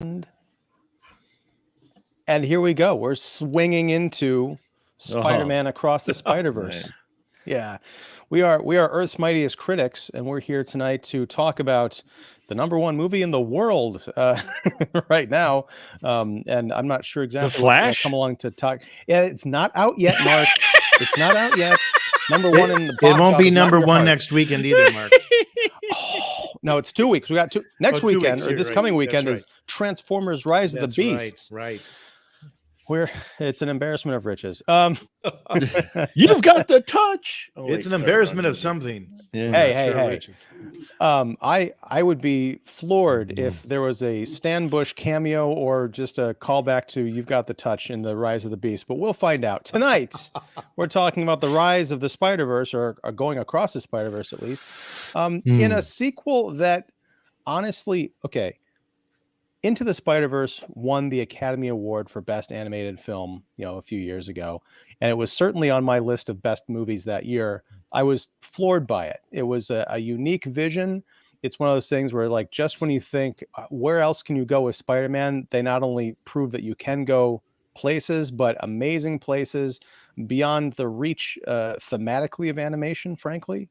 And here we go. We're swinging into Spider-Man Across the Spider-Verse. Yeah, we are Earth's Mightiest critics, and we're here tonight to talk about the #1 movie in the world right now. And I'm not sure exactly what's going to come along to talk. Yeah, it's not out yet, Mark. It's not out yet. #1 in the box. It won't be #1 next weekend either, Mark. Oh, no, it's 2 weeks. We got two next weekend, or this coming weekend is Transformers: Rise of the Beasts. Right. It's an embarrassment of riches. You've got the touch. It's an embarrassment of something. Yeah. Hey. I would be floored if there was a Stan Bush cameo or just a callback to "You've Got the Touch" in the Rise of the Beast, but we'll find out. Tonight, we're talking about the Rise of the Spider-Verse, or going across the Spider-Verse at least, in a sequel that, honestly, Into the Spider-Verse won the Academy Award for Best Animated Film, a few years ago, and it was certainly on my list of best movies that year. I was floored by it. It was a unique vision. It's one of those things where, like, just when you think, where else can you go with Spider-Man, they not only prove that you can go places, but amazing places beyond the reach thematically of animation, frankly.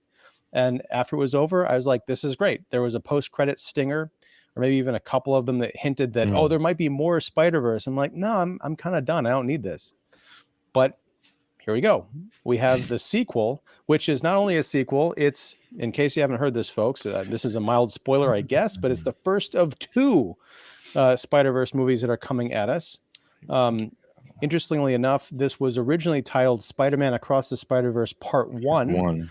And after it was over, I was like, this is great. There was a post-credit stinger, or maybe even a couple of them that hinted that, there might be more Spider-Verse. I'm like, no, I'm kind of done. I don't need this. But here we go. We have the sequel, which is not only a sequel, it's, in case you haven't heard this, folks, this is a mild spoiler, I guess, but it's the first of 2 Spider-Verse movies that are coming at us. Interestingly enough, this was originally titled Spider-Man Across the Spider-Verse Part 1.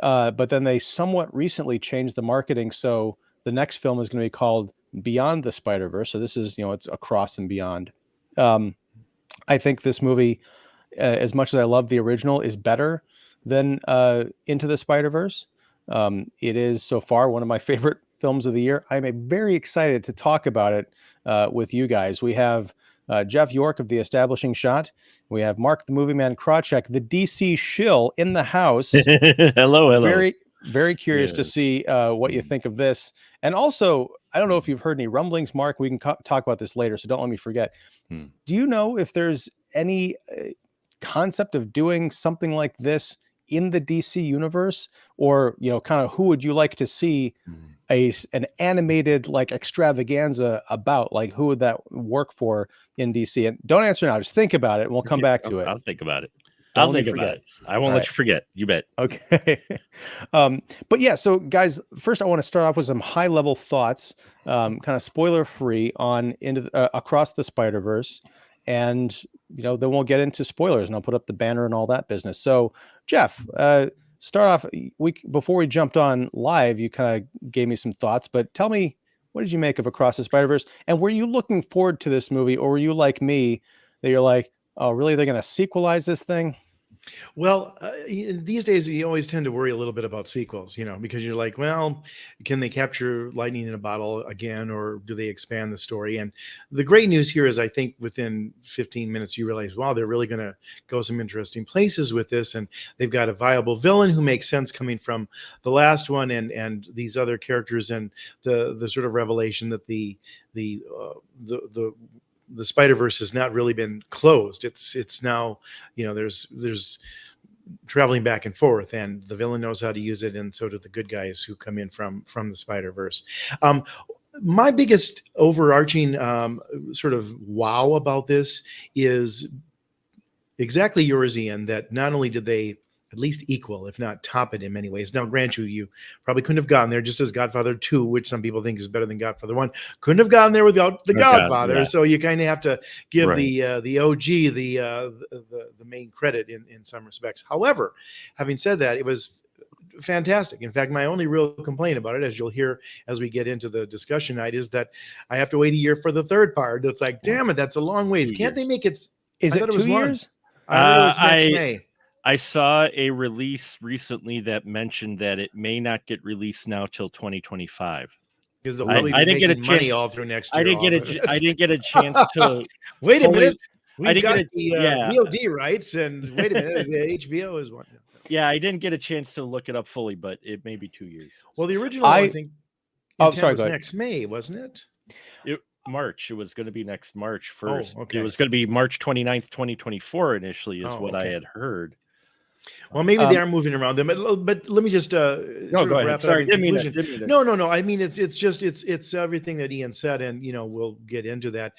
But then they somewhat recently changed the marketing, so the next film is going to be called Beyond the Spider-Verse. So this is, it's across and beyond. I think this movie, as much as I love the original, is better than Into the Spider-Verse. It is so far one of my favorite films of the year. I'm very excited to talk about it with you guys. We have Jeff York of The Establishing Shot. We have Mark the Movie Man Krawcheck, the DC shill, in the house. Hello. Very curious to see what you think of this. And also, I don't know if you've heard any rumblings, Mark. We can talk about this later, so don't let me forget. Do you know if there's any concept of doing something like this in the DC universe? Or, kind of who would you like to see an animated, like, extravaganza about? Like, who would that work for in DC? And don't answer now. Just think about it, and we'll come back to it. I'll think about it. I'll think about it. I won't let you forget. You bet. Okay. But yeah, so guys, first I want to start off with some high level thoughts, kind of spoiler free on Across the Spider-Verse. And, then we'll get into spoilers and I'll put up the banner and all that business. So Jeff, start off, before we jumped on live, you kind of gave me some thoughts, but tell me, what did you make of Across the Spider-Verse? And were you looking forward to this movie, or were you like me, that you're like, oh, really? They're going to sequelize this thing? Well, these days you always tend to worry a little bit about sequels, because you're like, well, can they capture lightning in a bottle again, or do they expand the story? And the great news here is, I think within 15 minutes, you realize, wow, they're really going to go some interesting places with this. And they've got a viable villain who makes sense coming from the last one, and these other characters, and the sort of revelation that the Spider-Verse has not really been closed. It's now, there's traveling back and forth, and the villain knows how to use it, and so do the good guys who come in from the Spider-Verse. My biggest overarching sort of wow about this is exactly yours, Ian, that not only did they at least equal, if not top it in many ways. Now, grant you probably couldn't have gotten there, just as Godfather 2, which some people think is better than Godfather 1, couldn't have gotten there without the Godfather. Yeah. So you kind of have to give the OG the main credit in some respects. However, having said that, it was fantastic. In fact, my only real complaint about it, as you'll hear as we get into the discussion night, is that I have to wait a year for the third part. It's like, damn it, that's a long ways. Can't they make it? Is it 2 years? I heard it was next May. I saw a release recently that mentioned that it may not get released now till 2025. Because I didn't get a chance money all through next year. I didn't get a chance to wait a minute. We've got the VOD rights, and wait a minute, the HBO is one. Yeah, I didn't get a chance to look it up fully, but it may be 2 years. Well, the original, I think, was next May, wasn't it? March. It was going to be next March 1st. okay. It was going to be March 29th, 2024 initially is what I Okay. had heard. Well, maybe they Um, are moving around them, but let me just No, sort go of ahead. wrap it up Sorry, in didn't mean conclusion. to. No. I mean, it's everything that Ian said, and we'll get into that.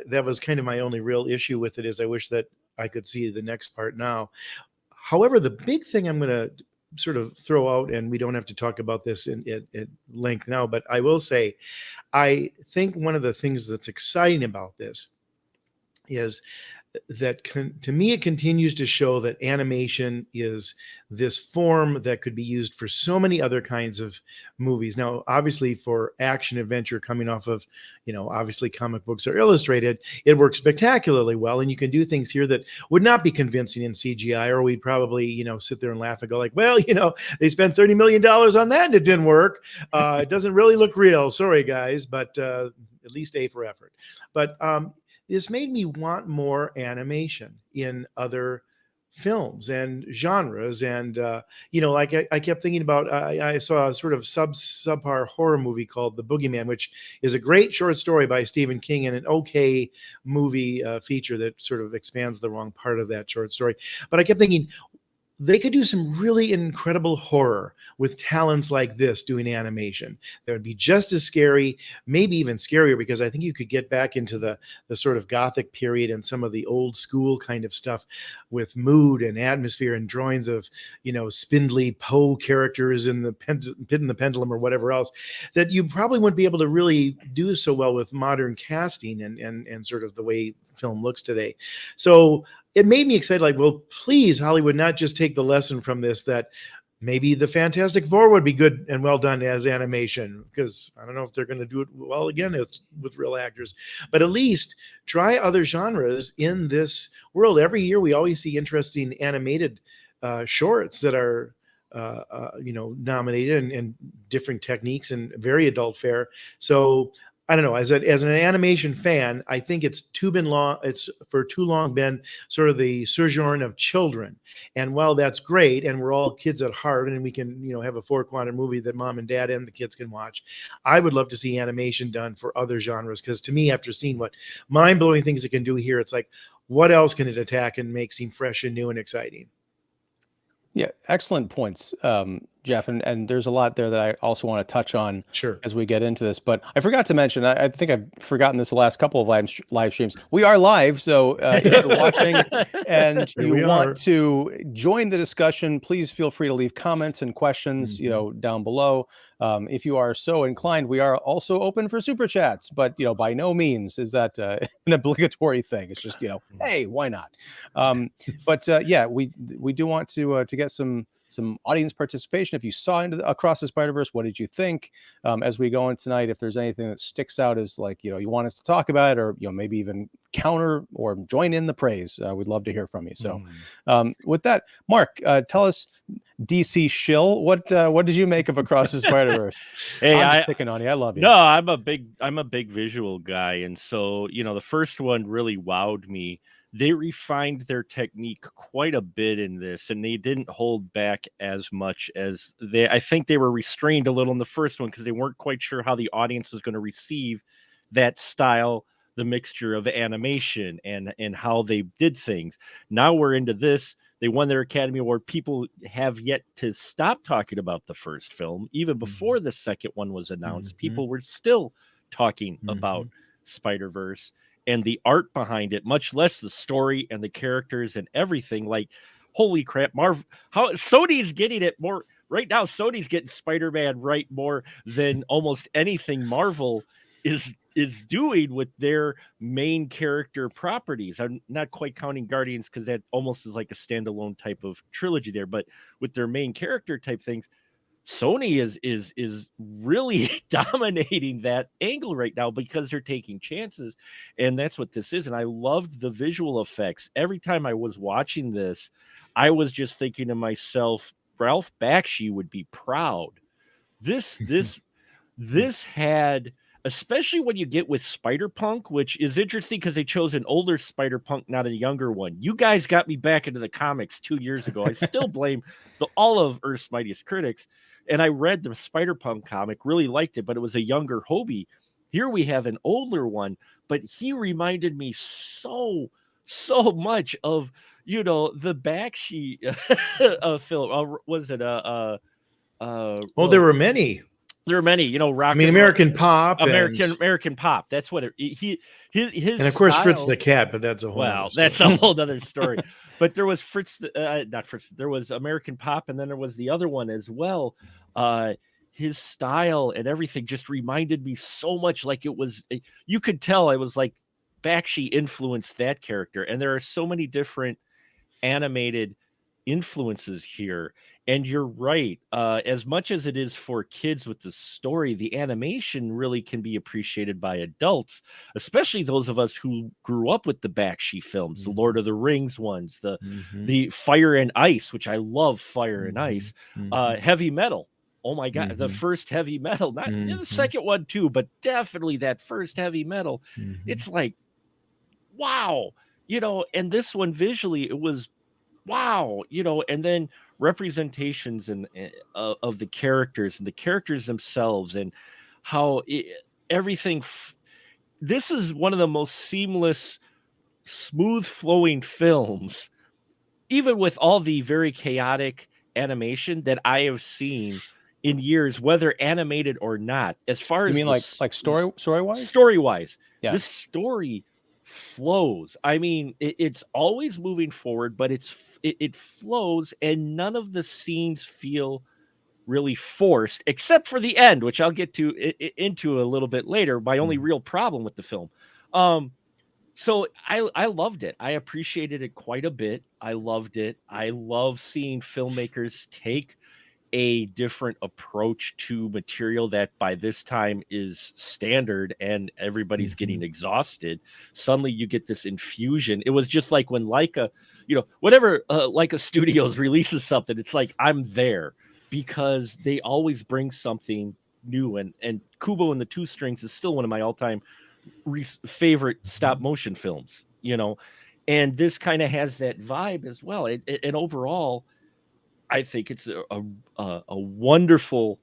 That was kind of my only real issue with it is I wish that I could see the next part now. However, the big thing I'm going to sort of throw out, and we don't have to talk about this at length now, but I will say, I think one of the things that's exciting about this is that to me it continues to show that animation is this form that could be used for so many other kinds of movies. Now obviously for action adventure coming off of obviously comic books or illustrated, it works spectacularly well, and you can do things here that would not be convincing in CGI, or we'd probably sit there and laugh and go like, well, they spent $30 million on that and it didn't work. It doesn't really look real, sorry guys, but at least A for effort. But this made me want more animation in other films and genres. And, like I kept thinking about, I saw a sort of subpar horror movie called The Boogeyman, which is a great short story by Stephen King and an okay movie feature that sort of expands the wrong part of that short story. But I kept thinking, they could do some really incredible horror with talents like this doing animation. That would be just as scary, maybe even scarier, because I think you could get back into the sort of Gothic period and some of the old school kind of stuff with mood and atmosphere and drawings of, spindly Poe characters in the Pit and the Pendulum or whatever else that you probably wouldn't be able to really do so well with modern casting and sort of the way film looks today. So it made me excited, like, well, please, Hollywood, not just take the lesson from this that maybe the Fantastic Four would be good and well done as animation, because I don't know if they're going to do it well again with real actors, but at least try other genres in this world. Every year we always see interesting animated shorts that are nominated and different techniques and very adult fare. So I don't know. As an animation fan, I think it's for too long been sort of the sojourn of children. And while that's great, and we're all kids at heart, and we can have a four-quadrant movie that mom and dad and the kids can watch, I would love to see animation done for other genres. Because to me, after seeing what mind-blowing things it can do here, it's like, what else can it attack and make seem fresh and new and exciting? Yeah, excellent points, Jeff. And there's a lot there that I also want to touch on as we get into this. But I forgot to mention, I think I've forgotten this the last couple of live streams. We are live, so if you're watching and you want to join the discussion, please feel free to leave comments and questions, down below. If you are so inclined, we are also open for super chats, but by no means is that an obligatory thing. It's just hey, why not? But yeah, we do want to get some audience participation. If you saw Across the Spider-Verse, what did you think? As we go in tonight, if there's anything that sticks out as like you want us to talk about, or maybe even counter or join in the praise, we'd love to hear from you. So with that, Mark, tell us, DC shill, what did you make of Across the Spider-Verse? Hey, I'm just picking on you. I love you. No, I'm a big visual guy, and so the first one really wowed me. They refined their technique quite a bit in this, and they didn't hold back as much as I think they were restrained a little in the first one because they weren't quite sure how the audience was going to receive that style, the mixture of animation and how they did things. Now we're into this. They won their Academy Award. People have yet to stop talking about the first film. Even before the second one was announced, people were still talking about Spider-Verse and the art behind it, much less the story and the characters and everything. Like, holy crap, Marvel! How Sony's getting it more right now. Sony's getting Spider-Man right more than almost anything Marvel is doing with their main character properties. I'm not quite counting Guardians because that almost is like a standalone type of trilogy there, but with their main character type things, Sony is really dominating that angle right now because they're taking chances, and that's what this is. And I loved the visual effects. Every time I was watching this, I was just thinking to myself, Ralph Bakshi would be proud. This had, especially when you get with Spider-Punk, which is interesting because they chose an older Spider-Punk, not a younger one. You guys got me back into the comics 2 years ago. I still blame all of Earth's Mightiest critics. And I read the Spider-Punk comic, really liked it, but it was a younger Hobie. Here we have an older one, but he reminded me so much of, you know, the Bakshi film. Was it Oh, well, there were many. there are many, you know, rock I mean, and roll, American Pop, American Pop. That's what his and of course Fritz style. the Cat, but that's a whole. Well, Other story. that's a whole other story. But there was not Fritz. There was American Pop, and then there was the other one as well. His style and everything just reminded me so much like it was. You could tell it was like Bakshi influenced that character, and there are so many different animated influences here. And you're right. As much as it is for kids with the story, the animation really can be appreciated by adults, especially those of us who grew up with the Bakshi films, the Lord of the Rings ones, the Fire and Ice, which I love Fire and Ice, Heavy Metal. Oh my God, the first Heavy Metal, not the second one too, but definitely that first Heavy Metal. It's like, wow, you know, and this one visually, it was wow, you know, and then representations and of the characters and the characters themselves and how everything. This is one of the most seamless, smooth flowing films, even with all the very chaotic animation that I have seen in years, whether animated or not. As far You as mean like story wise? Story wise, Yeah. this story flows. I mean, it's always moving forward, but it flows, and none of the scenes feel really forced, except for the end, which I'll get to into a little bit later. My only real problem with the film. So I loved it. I appreciated it quite a bit. I loved it. I love seeing filmmakers take a different approach to material that by this time is standard and everybody's getting exhausted. Suddenly you get this infusion. It was just like when Leica, you know, whatever Leica Studios releases something, it's like I'm there because they always bring something new. And Kubo and the Two Strings is still one of my all-time favorite stop motion films, you know, and this kind of has that vibe as well. And overall, I think it's a wonderful,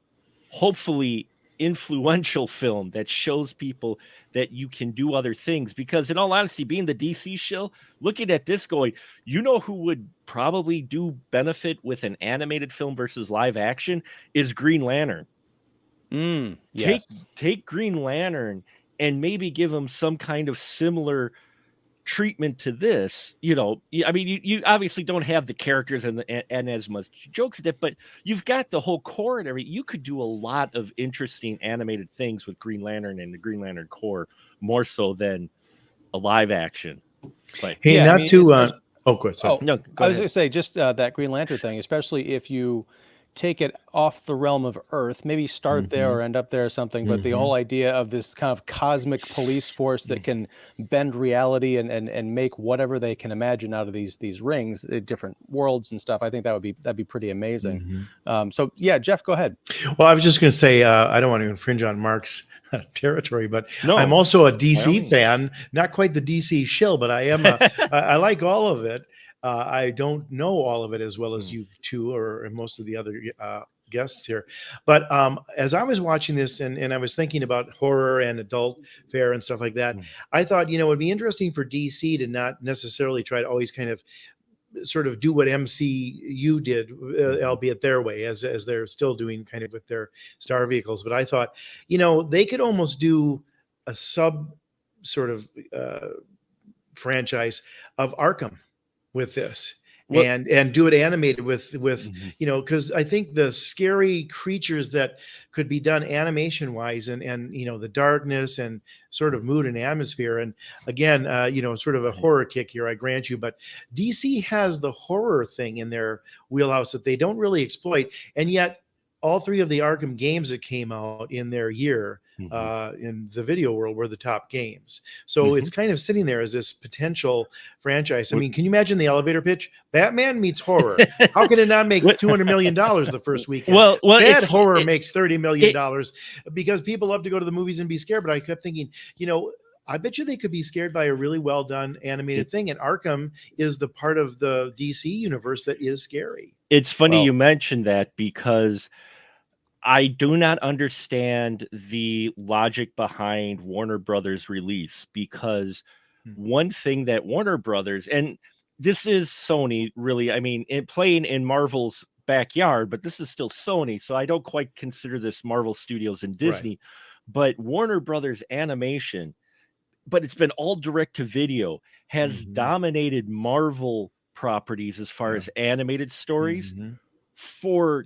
hopefully influential film that shows people that you can do other things. Because in all honesty, being the DC shill, looking at this going, you know who would probably do benefit with an animated film versus live action is Green Lantern. Yes. Take Green Lantern and maybe give him some kind of similar treatment to this. You know, I mean, you obviously don't have the characters and as much jokes at it, but you've got the whole core and everything. You could do a lot of interesting animated things with Green Lantern and the Green Lantern core, more so than a live action. But hey, yeah, not I mean, to oh, good. Sorry. no, I was going to say just that Green Lantern thing, especially if you take it off the realm of Earth, maybe start there or end up there or something. But the whole idea of this kind of cosmic police force that can bend reality and make whatever they can imagine out of these rings, different worlds and stuff. I think that'd be pretty amazing. So yeah, Jeff, go ahead. Well, I was just going to say I don't want to infringe on Mark's territory, but No, I'm also a DC fan. Not quite the DC shill, but I am. I like all of it. I don't know all of it as well as you two or most of the other guests here. But as I was watching this and I was thinking about horror and adult fare and stuff like that, I thought, you know, it'd be interesting for DC to not necessarily try to always kind of sort of do what MCU did, albeit their way, as they're still doing kind of with their star vehicles. But I thought, you know, they could almost do a sub sort of franchise of Arkham with this. And do it animated with you know, because I think the scary creatures that could be done animation wise and you know, the darkness and sort of mood and atmosphere, and again you know, sort of a horror kick here, I grant you, but DC has the horror thing in their wheelhouse that they don't really exploit, and yet all three of the Arkham games that came out in their year in the video world were the top games. So it's kind of sitting there as this potential franchise. I mean, can you imagine the elevator pitch? Batman meets horror. How can it not make $200 million the first weekend? Well, Bad horror makes $30 million because people love to go to the movies and be scared. But I kept thinking, you know, I bet you they could be scared by a really well done animated thing. And Arkham is the part of the DC universe that is scary. It's funny you mentioned that because I do not understand the logic behind Warner Brothers release, because one thing that Warner Brothers, and this is Sony really, I mean, playing in Marvel's backyard, but this is still Sony, so I don't quite consider this Marvel Studios and Disney, but Warner Brothers Animation, but it's been all direct to video, has dominated Marvel properties as far as animated stories for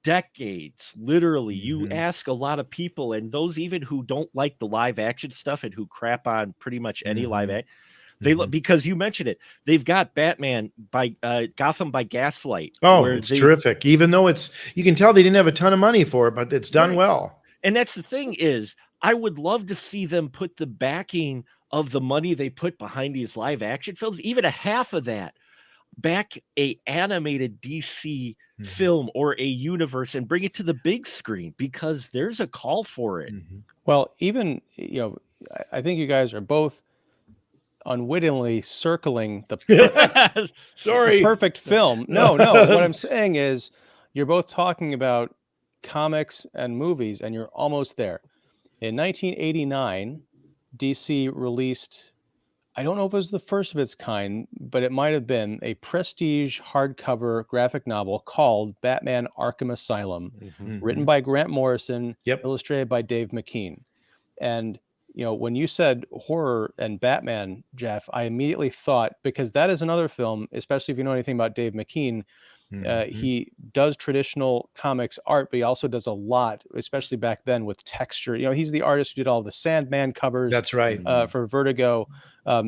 decades. Literally, you ask a lot of people, and those even who don't like the live action stuff and who crap on pretty much any live act, they because you mentioned it, they've got Batman by Gotham by Gaslight. Oh, it's terrific. Even though you can tell they didn't have a ton of money for it, but it's done well. And that's the thing is, I would love to see them put the backing of the money they put behind these live action films, even a half of that, back a animated DC film or a universe and bring it to the big screen, because there's a call for it. Well, even, I think you guys are both unwittingly circling the the perfect film. No, what I'm saying is you're both talking about comics and movies, and you're almost there. In 1989, DC released, I don't know if it was the first of its kind, but it might have been, a prestige hardcover graphic novel called Batman Arkham Asylum, written by Grant Morrison, illustrated by Dave McKean. And, when you said horror and Batman, Jeff, I immediately thought, because that is another film, especially if you know anything about Dave McKean, he does traditional comics art, but he also does a lot, especially back then, with texture. He's the artist who did all the Sandman covers. That's right. For Vertigo.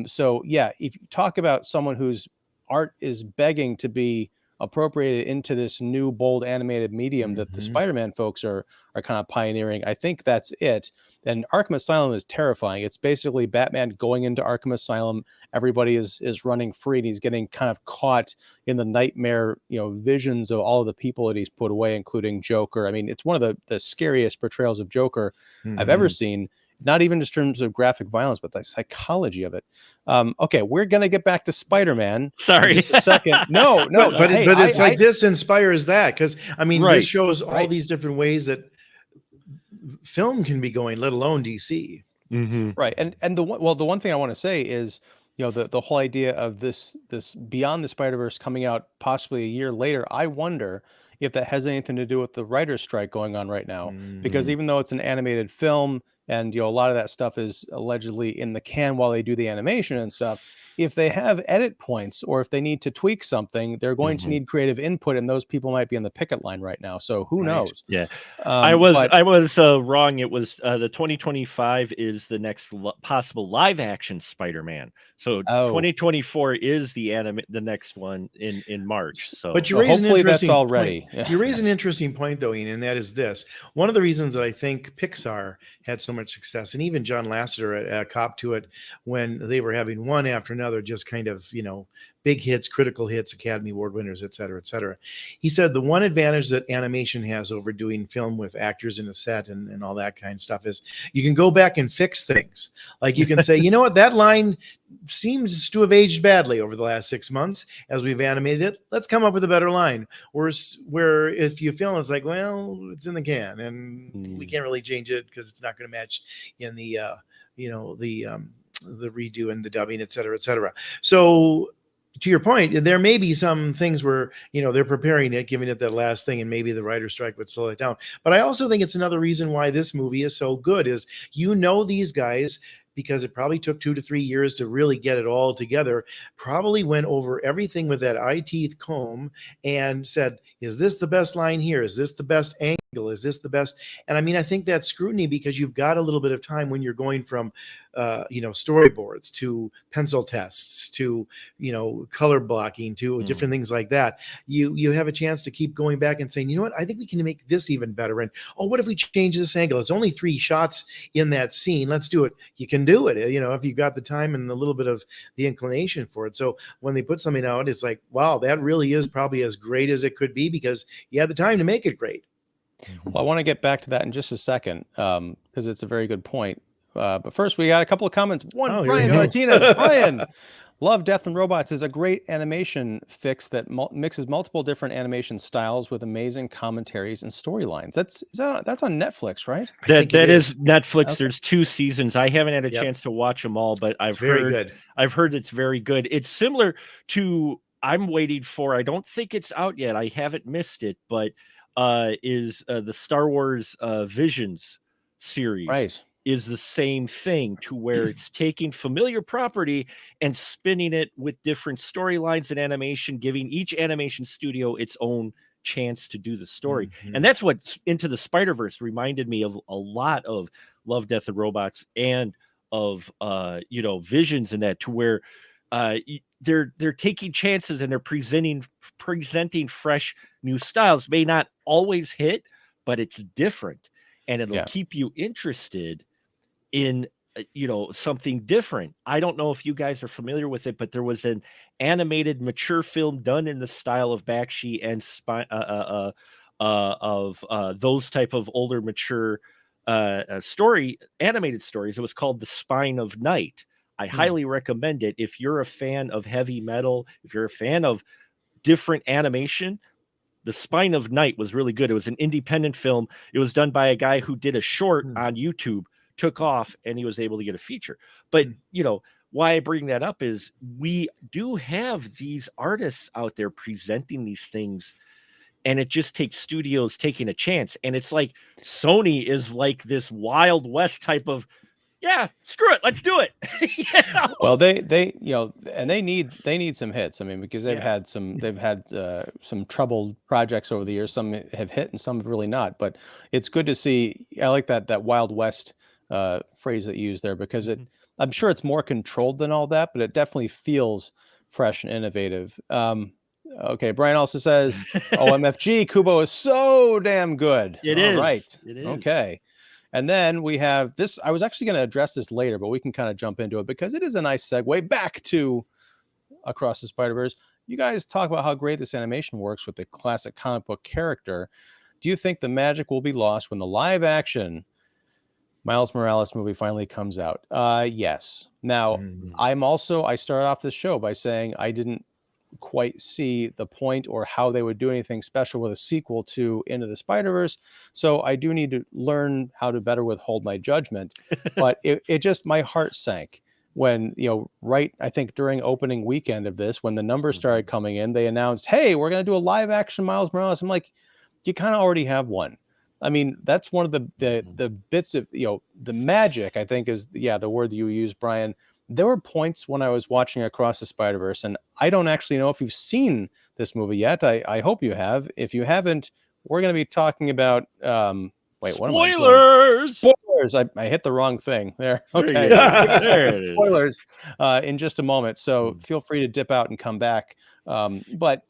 So yeah, if you talk about someone whose art is begging to be appropriated into this new bold animated medium that the Spider-Man folks are kind of pioneering, I think that's it. And Arkham Asylum is terrifying. It's basically Batman going into Arkham Asylum. Everybody is running free, and he's getting kind of caught in the nightmare, visions of all of the people that he's put away, including Joker. I mean, it's one of the scariest portrayals of Joker I've ever seen. Not even just in terms of graphic violence, but the psychology of it. Okay, we're gonna get back to Spider-Man. Sorry, in just a second. No, but it's like this inspires that, because I mean, this shows all these different ways that film can be going, let alone DC. Right, and the one thing I want to say is, the whole idea of this Beyond the Spider-Verse coming out possibly a year later. I wonder if that has anything to do with the writer's strike going on right now, because even though it's an animated film, and a lot of that stuff is allegedly in the can while they do the animation and stuff, if they have edit points or if they need to tweak something, they're going to need creative input, and those people might be on the picket line right now. So who knows? Yeah, I was wrong. It was the 2025 is the next possible live action Spider-Man. So 2024 is the next one in March. So, but you raise hopefully that's all ready. You raise an interesting point, though, Ian, and that is this: one of the reasons that I think Pixar had so much success, and even John Lasseter copped to it when they were having one after another, just kind of, big hits, critical hits, Academy Award winners, et cetera, et cetera. He said the one advantage that animation has over doing film with actors in a set and all that kind of stuff is you can go back and fix things. Like you can say, you know what, that line seems to have aged badly over the last 6 months as we've animated it. Let's come up with a better line. Where if you film, it's like, well, it's in the can and we can't really change it because it's not going to match in the, the redo and the dubbing, et cetera, et cetera. So to your point, there may be some things where, they're preparing it, giving it that last thing, and maybe the writer's strike would slow it down. But I also think it's another reason why this movie is so good is, these guys, because it probably took 2 to 3 years to really get it all together, probably went over everything with that eye-teeth comb and said, is this the best line here? Is this the best angle? Is this the best? And I mean, I think that's scrutiny, because you've got a little bit of time when you're going from, storyboards to pencil tests to, color blocking to different things like that. You have a chance to keep going back and saying, you know what, I think we can make this even better. And, what if we change this angle? It's only 3 shots in that scene. Let's do it. You can do it, if you've got the time and a little bit of the inclination for it. So when they put something out, it's like, wow, that really is probably as great as it could be because you had the time to make it great. Well, I want to get back to that in just a second, because it's a very good point. But first, we got a couple of comments. Brian Martinez. Brian, Love, Death, and Robots is a great animation fix that mixes multiple different animation styles with amazing commentaries and storylines. That's on Netflix, right? I think it That is Netflix. Okay. There's 2 seasons. I haven't had a Yep. chance to watch them all, but It's very good. I've heard it's very good. It's similar to I'm waiting for. I don't think it's out yet. I haven't missed it, but is the Star Wars Visions series Right. is the same thing, to where it's taking familiar property and spinning it with different storylines and animation, giving each animation studio its own chance to do the story. Mhm. And that's what Into the Spider-Verse reminded me of a lot of Love, Death, and Robots, and of Visions, and that, to where they're taking chances and they're presenting fresh new styles. May not always hit, but it's different, and it'll keep you interested in something different. I don't know if you guys are familiar with it, but there was an animated mature film done in the style of Bakshi and those type of older mature animated stories. It was called The Spine of Night. I highly recommend it if you're a fan of heavy metal, if you're a fan of different animation. The Spine of Night was really good. It was an independent film. It was done by a guy who did a short on YouTube, took off, and he was able to get a feature. But why I bring that up is we do have these artists out there presenting these things, and it just takes studios taking a chance. And it's like Sony is like this Wild West type of, yeah, screw it, let's do it. Well, and they need some hits. I mean, because they've had some troubled projects over the years. Some have hit and some have really not. But it's good to see. I like that Wild West phrase that you used there, because I'm sure it's more controlled than all that, but it definitely feels fresh and innovative. Okay, Brian also says, OMFG, Kubo is so damn good. It All is. right. It is. Okay. And then we have this. I was actually going to address this later, but we can kind of jump into it because it is a nice segue back to Across the Spider-Verse. You guys talk about how great this animation works with the classic comic book character. Do you think the magic will be lost when the live action Miles Morales movie finally comes out? Yes. Now, I started off this show by saying I didn't quite see the point or how they would do anything special with a sequel to Into the Spider-Verse. So I do need to learn how to better withhold my judgment. But it just, my heart sank when, right, I think during opening weekend of this, when the numbers started coming in, they announced, hey, we're going to do a live action Miles Morales. I'm like, you kind of already have one. I mean, that's one of the bits of, the magic, I think, is, the word that you used, Brian. There were points when I was watching Across the Spider-Verse, and I don't actually know if you've seen this movie yet. I hope you have. If you haven't, we're going to be talking about, wait, what am I doing? Spoilers! I hit the wrong thing there. Okay. There it is. Spoilers in just a moment. So feel free to dip out and come back. But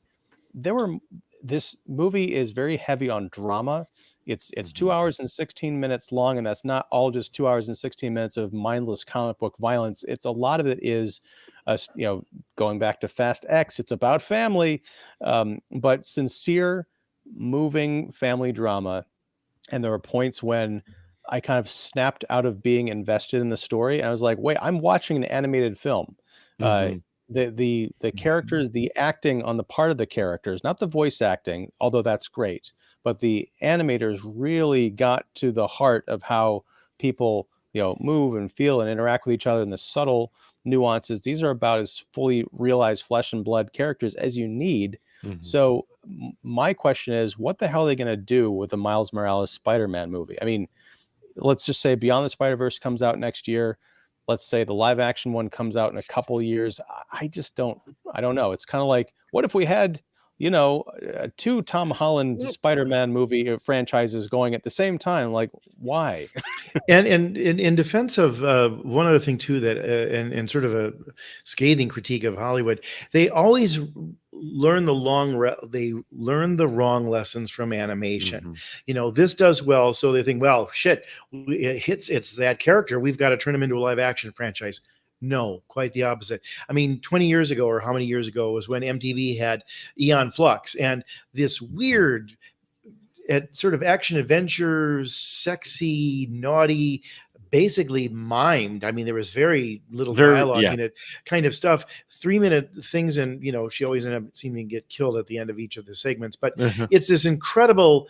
this movie is very heavy on drama. It's 2 hours and 16 minutes long, and that's not all just 2 hours and 16 minutes of mindless comic book violence. It's a lot of it is, going back to Fast X. It's about family, but sincere, moving family drama. And there were points when I kind of snapped out of being invested in the story, and I was like, "Wait, I'm watching an animated film." The characters, the acting on the part of the characters, not the voice acting, although that's great, but the animators really got to the heart of how people, move and feel and interact with each other, and the subtle nuances. These are about as fully realized flesh and blood characters as you need. So my question is, what the hell are they going to do with the Miles Morales Spider-Man movie? I mean, let's just say Beyond the Spider-Verse comes out next year. Let's say the live action one comes out in a couple of years. I don't know. It's kind of like, what if we had, 2 Tom Holland Spider-Man movie franchises going at the same time? Like, why? And in defense of one other thing too, that and sort of a scathing critique of Hollywood, they always learn the wrong lessons from animation. This does well, so they think, well, shit, it's that character, we've got to turn him into a live action franchise. No, quite the opposite. I mean, 20 years ago, or how many years ago, was when MTV had Aeon Flux, and this weird sort of action adventure, sexy, naughty basically mimed. I mean, there was very little Very- dialogue yeah. in it, kind of stuff, 3-minute things. And, she always ended up seeming to get killed at the end of each of the segments. But it's this incredible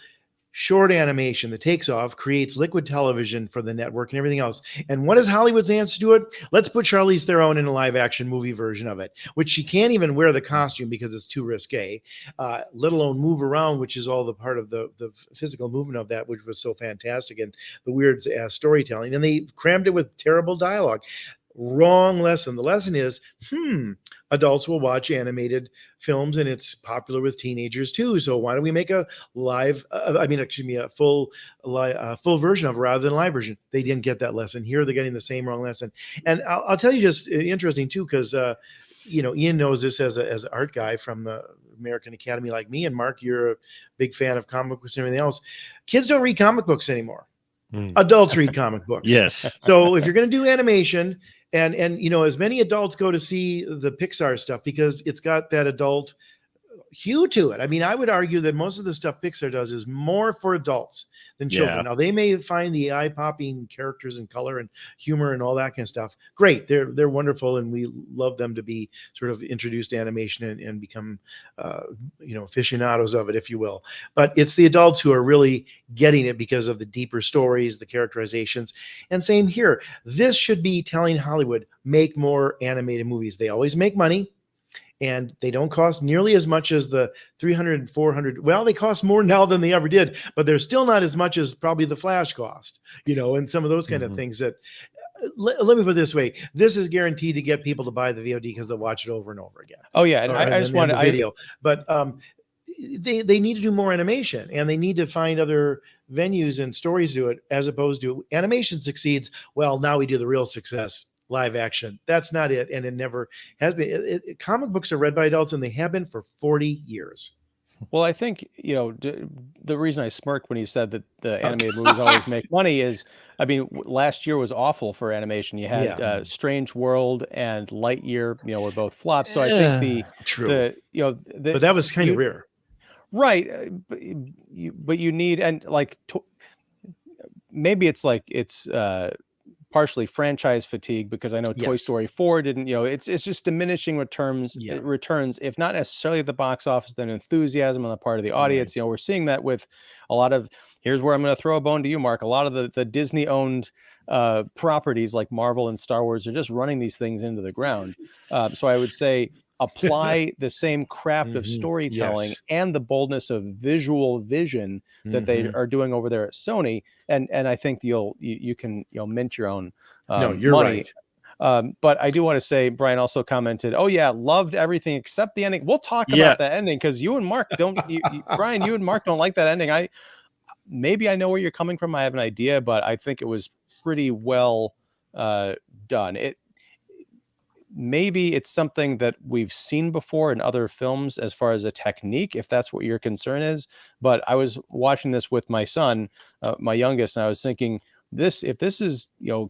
short animation that takes off, creates liquid television for the network and everything else. And what is Hollywood's answer to it? Let's put Charlize Theron in a live action movie version of it, which she can't even wear the costume because it's too risque, let alone move around, which is all the part of the physical movement of that, which was so fantastic, and the weird storytelling. And they crammed it with terrible dialogue. Wrong lesson. The lesson is, adults will watch animated films, and it's popular with teenagers too. So why don't we make a full version of it rather than a live version? They didn't get that lesson. Here they're getting the same wrong lesson. And I'll tell you, just interesting too, because Ian knows this as an art guy from the American Academy like me, and Mark, you're a big fan of comic books and everything else. Kids don't read comic books anymore. Adults read comic books. Yes. So if you're going to do animation, and as many adults go to see the Pixar stuff because it's got that adult hue to it. I mean, I would argue that most of the stuff Pixar does is more for adults than children. Yeah. Now, they may find the eye-popping characters and color and humor and all that kind of stuff great. They're wonderful, and we love them to be sort of introduced to animation and become aficionados of it, if you will. But it's the adults who are really getting it because of the deeper stories, the characterizations. And same here. This should be telling Hollywood, make more animated movies. They always make money, and they don't cost nearly as much as the 300, 400. Well, they cost more now than they ever did, but they're still not as much as probably the Flash cost, and some of those kind of things that, let me put it this way. This is guaranteed to get people to buy the VOD because they'll watch it over and over again. Oh yeah. And I just want the video, but they need to do more animation, and they need to find other venues and stories to do it, as opposed to animation succeeds. Well, now we do the real success. Live action. That's not it. And it never has been. Comic books are read by adults, and they have been for 40 years. Well, I think, the reason I smirked when you said that the animated movies always make money is, I mean, last year was awful for animation. You had Strange World and Lightyear, were both flops. So I think True. but that was kind of rare. Right. But you need, and like, maybe it's like, it's, partially franchise fatigue, because I know Toy Story 4 didn't, it's just diminishing returns, if not necessarily at the box office, then enthusiasm on the part of the audience. Right. We're seeing that with a lot of, here's where I'm going to throw a bone to you, Mark. A lot of the Disney owned properties like Marvel and Star Wars are just running these things into the ground. So I would say apply the same craft of storytelling and the boldness of visual vision that they are doing over there at Sony, and I think you can mint your own you're money. right. But I do want to say, Brian also commented, "Oh yeah, loved everything except the ending." We'll talk about the ending, because you and Mark don't. Brian, you and Mark don't like that ending. Maybe I know where you're coming from. I have an idea, but I think it was pretty well done. Maybe it's something that we've seen before in other films as far as a technique, if that's what your concern is. But I was watching this with my son, my youngest, and I was thinking, if this is,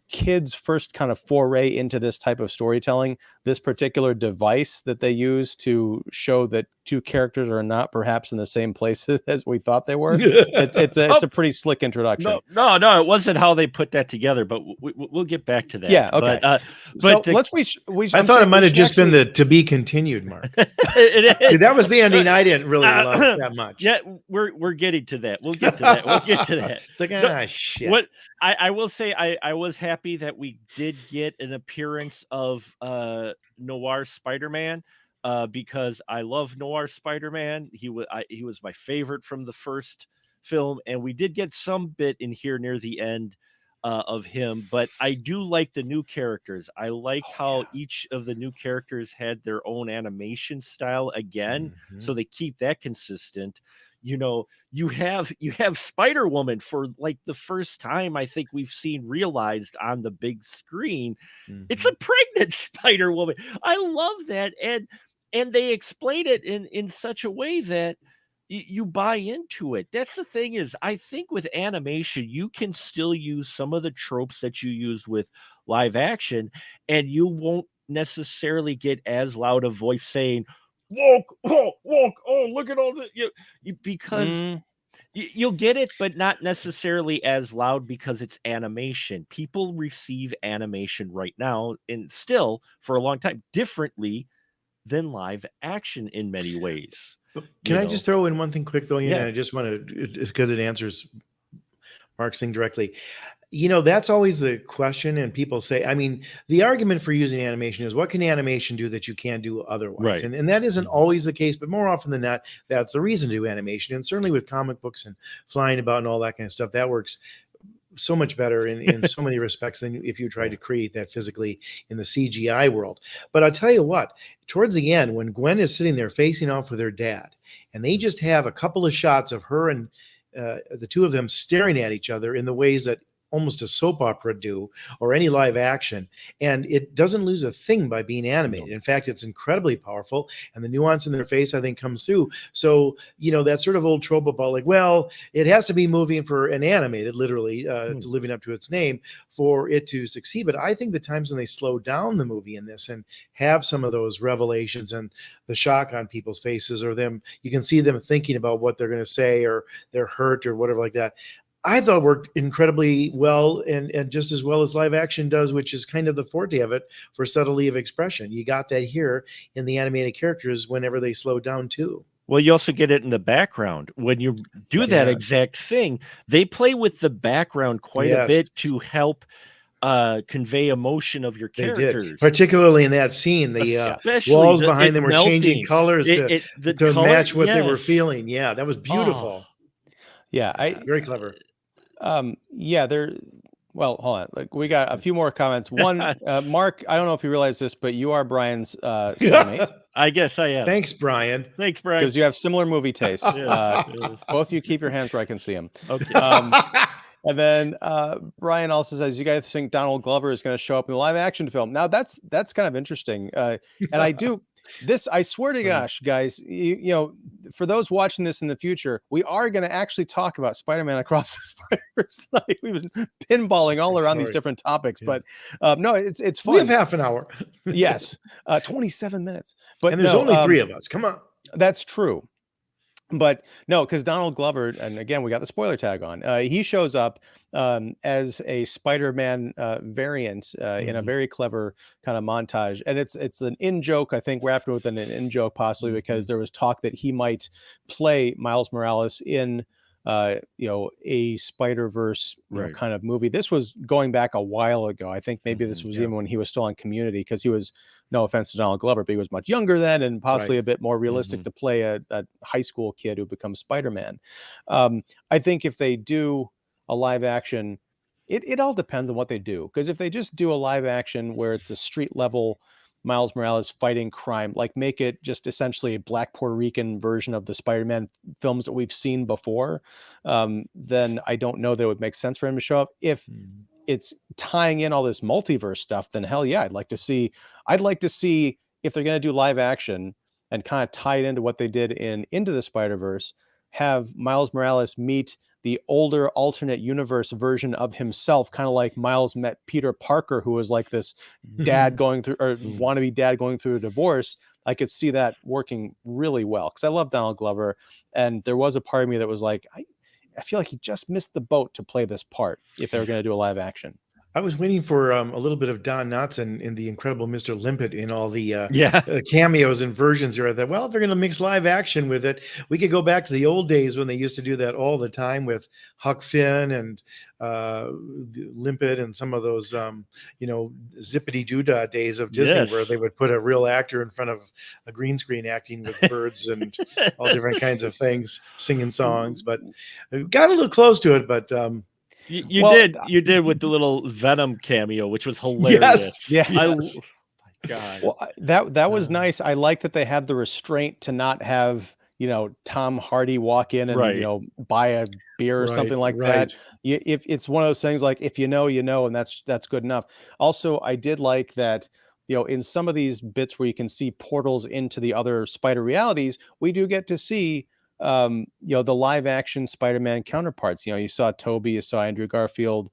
kids' first kind of foray into this type of storytelling, this particular device that they use to show that two characters are not perhaps in the same places as we thought they were, it's a pretty slick introduction. No, it wasn't how they put that together, but we'll get back to that. Yeah, okay. But so I thought it might have just been the to be continued, Mark. See, that was the ending I didn't really love that much. Yeah, we're getting to that. We'll get to that. It's like, shit. I will say, I was happy that we did get an appearance of Noir Spider-Man, because I love Noir Spider-Man. He was my favorite from the first film, and we did get some bit in here near the end of him. But I do like the new characters. I liked how each of the new characters had their own animation style again, so they keep that consistent. You have Spider-Woman for like the first time I think we've seen realized on the big screen. It's a pregnant Spider-Woman. I love that, and they explain it in such a way that you buy into it. That's the thing, is I think with animation you can still use some of the tropes that you use with live action, and you won't necessarily get as loud a voice saying, look, oh, look at all the, because You'll get it, but not necessarily as loud because it's animation. People receive animation right now, and still for a long time, differently than live action in many ways. Can You I know? just throw in one thing quick though? And Yeah. I just want to, because it answers Mark's thing directly. That's always the question, and people say, I mean, the argument for using animation is what can animation do that you can't do otherwise? Right. And that isn't always the case, but more often than not, that's the reason to do animation. And certainly with comic books and flying about and all that kind of stuff, that works so much better in so many respects than if you tried to create that physically in the CGI world. But I'll tell you what, towards the end, when Gwen is sitting there facing off with her dad, and they just have a couple of shots of her and the two of them staring at each other in the ways that almost a soap opera do, or any live action, and it doesn't lose a thing by being animated. In fact, it's incredibly powerful, and the nuance in their face, I think, comes through. So that sort of old trope about like, well, it has to be moving for an animated, literally living up to its name, for it to succeed. But I think the times when they slow down the movie in this and have some of those revelations and the shock on people's faces, or you can see them thinking about what they're going to say, or they're hurt or whatever like that, I thought worked incredibly well, and just as well as live action does, which is kind of the forte of it for subtlety of expression. You got that here in the animated characters whenever they slow down too. Well, you also get it in the background. When you do that exact thing, they play with the background quite a bit to help convey emotion of your characters. They did. Particularly in that scene, the walls behind them were changing colors to match what they were feeling. Yeah, that was beautiful. Yeah, very clever. Well, hold on. Like, we got a few more comments. One, Mark, I don't know if you realize this, but you are Brian's soulmate. I guess I am. Thanks, Brian. Because you have similar movie tastes. Both of you keep your hands where I can see them. Okay. And then Brian also says, you guys think Donald Glover is going to show up in the live action film? Now that's kind of interesting. And I do this. I swear to gosh, guys, for those watching this in the future, we are going to actually talk about Spider-Man Across the Spider-Verse. We've been pinballing all around these different topics, but no, it's fun. We have half an hour. Yes, 27 minutes. But there's only 3 of us. Come on. That's true. But no, because Donald Glover, and again, we got the spoiler tag on. He shows up as a Spider-Man variant in a very clever kind of montage, and it's an in joke. I think wrapped within an in joke, possibly because there was talk that he might play Miles Morales in a Spider-Verse kind of movie. This was going back a while ago. I think maybe this was even when he was still on Community, because he was, no offense to Donald Glover, but he was much younger then and possibly a bit more realistic to play a high school kid who becomes Spider-Man. I think if they do a live action, it all depends on what they do. Because if they just do a live action where it's a street level Miles Morales fighting crime, like make it just essentially a Black Puerto Rican version of the Spider-Man films that we've seen before, then I don't know that it would make sense for him to show up. If it's tying in all this multiverse stuff, then hell yeah, I'd like to see if they're going to do live action and kind of tie it into what they did in Into the Spider-Verse, have Miles Morales meet the older alternate universe version of himself, kind of like Miles met Peter Parker, who was like this dad going through, or wannabe dad going through a divorce. I could see that working really well, because I love Donald Glover, and there was a part of me that was like, I feel like he just missed the boat to play this part if they were going to do a live action. I was waiting for a little bit of Don Knotts in the Incredible Mr. Limpet in all the cameos and versions here. I thought, well, if they're going to mix live action with it, we could go back to the old days when they used to do that all the time with Huck Finn and Limpet and some of those, zippity doodah days of Disney, where they would put a real actor in front of a green screen acting with birds and all different kinds of things, singing songs. But it got a little close to it, but you did with the little Venom cameo, which was hilarious. Yes. God. Well, that was nice. I like that they had the restraint to not have Tom Hardy walk in and buy a beer or something like that. If it's one of those things, like if you know, and that's good enough. Also, I did like that in some of these bits where you can see portals into the other Spider realities, we do get to see the live action Spider-Man counterparts. You saw Toby, you saw Andrew Garfield,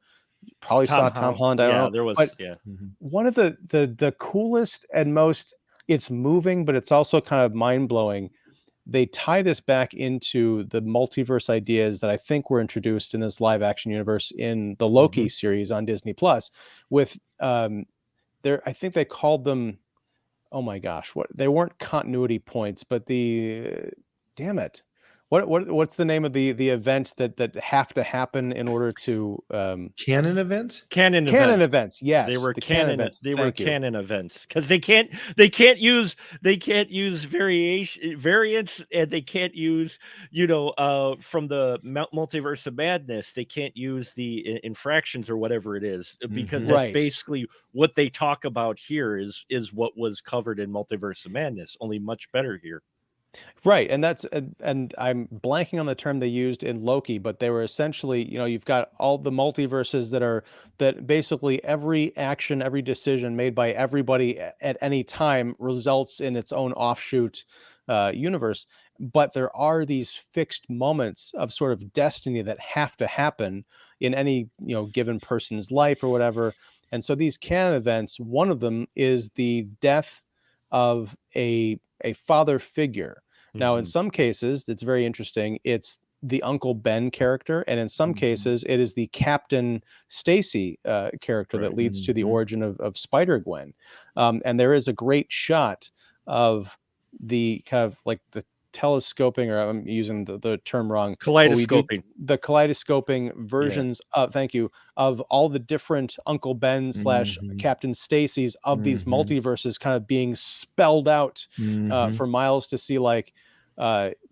probably saw Tom Holland. I don't know. There was, but one of the coolest and most, it's moving, but it's also kind of mind blowing. they tie this back into the multiverse ideas that I think were introduced in this live action universe in the Loki series on Disney Plus with I think they called them, oh my gosh, what they weren't continuity points, but damn it. What's the name of the events that have to happen in order to Canon events? Canon events? Yes, They were the canon events. They were canon events because they can't use variants, and they can't use from the Multiverse of Madness. They can't use the infractions or whatever it is because that's Right. basically what they talk about here is what was covered in Multiverse of Madness, only much better here. Right, and and I'm blanking on the term they used in Loki, but they were essentially, you've got all the multiverses that basically every action, every decision made by everybody at any time results in its own offshoot universe. But there are these fixed moments of sort of destiny that have to happen in any given person's life or whatever. And so these canon events, one of them is the death of a father figure. Now, in some cases, it's very interesting. It's the Uncle Ben character, and in some cases, it is the Captain Stacy character that leads to the origin of Spider-Gwen. And there is a great shot of the kind of like the telescoping, or I'm using the term wrong, kaleidoscoping, the kaleidoscoping versions of, thank you, of all the different Uncle Ben / Captain Stacy's of these multiverses kind of being spelled out for Miles to see, like,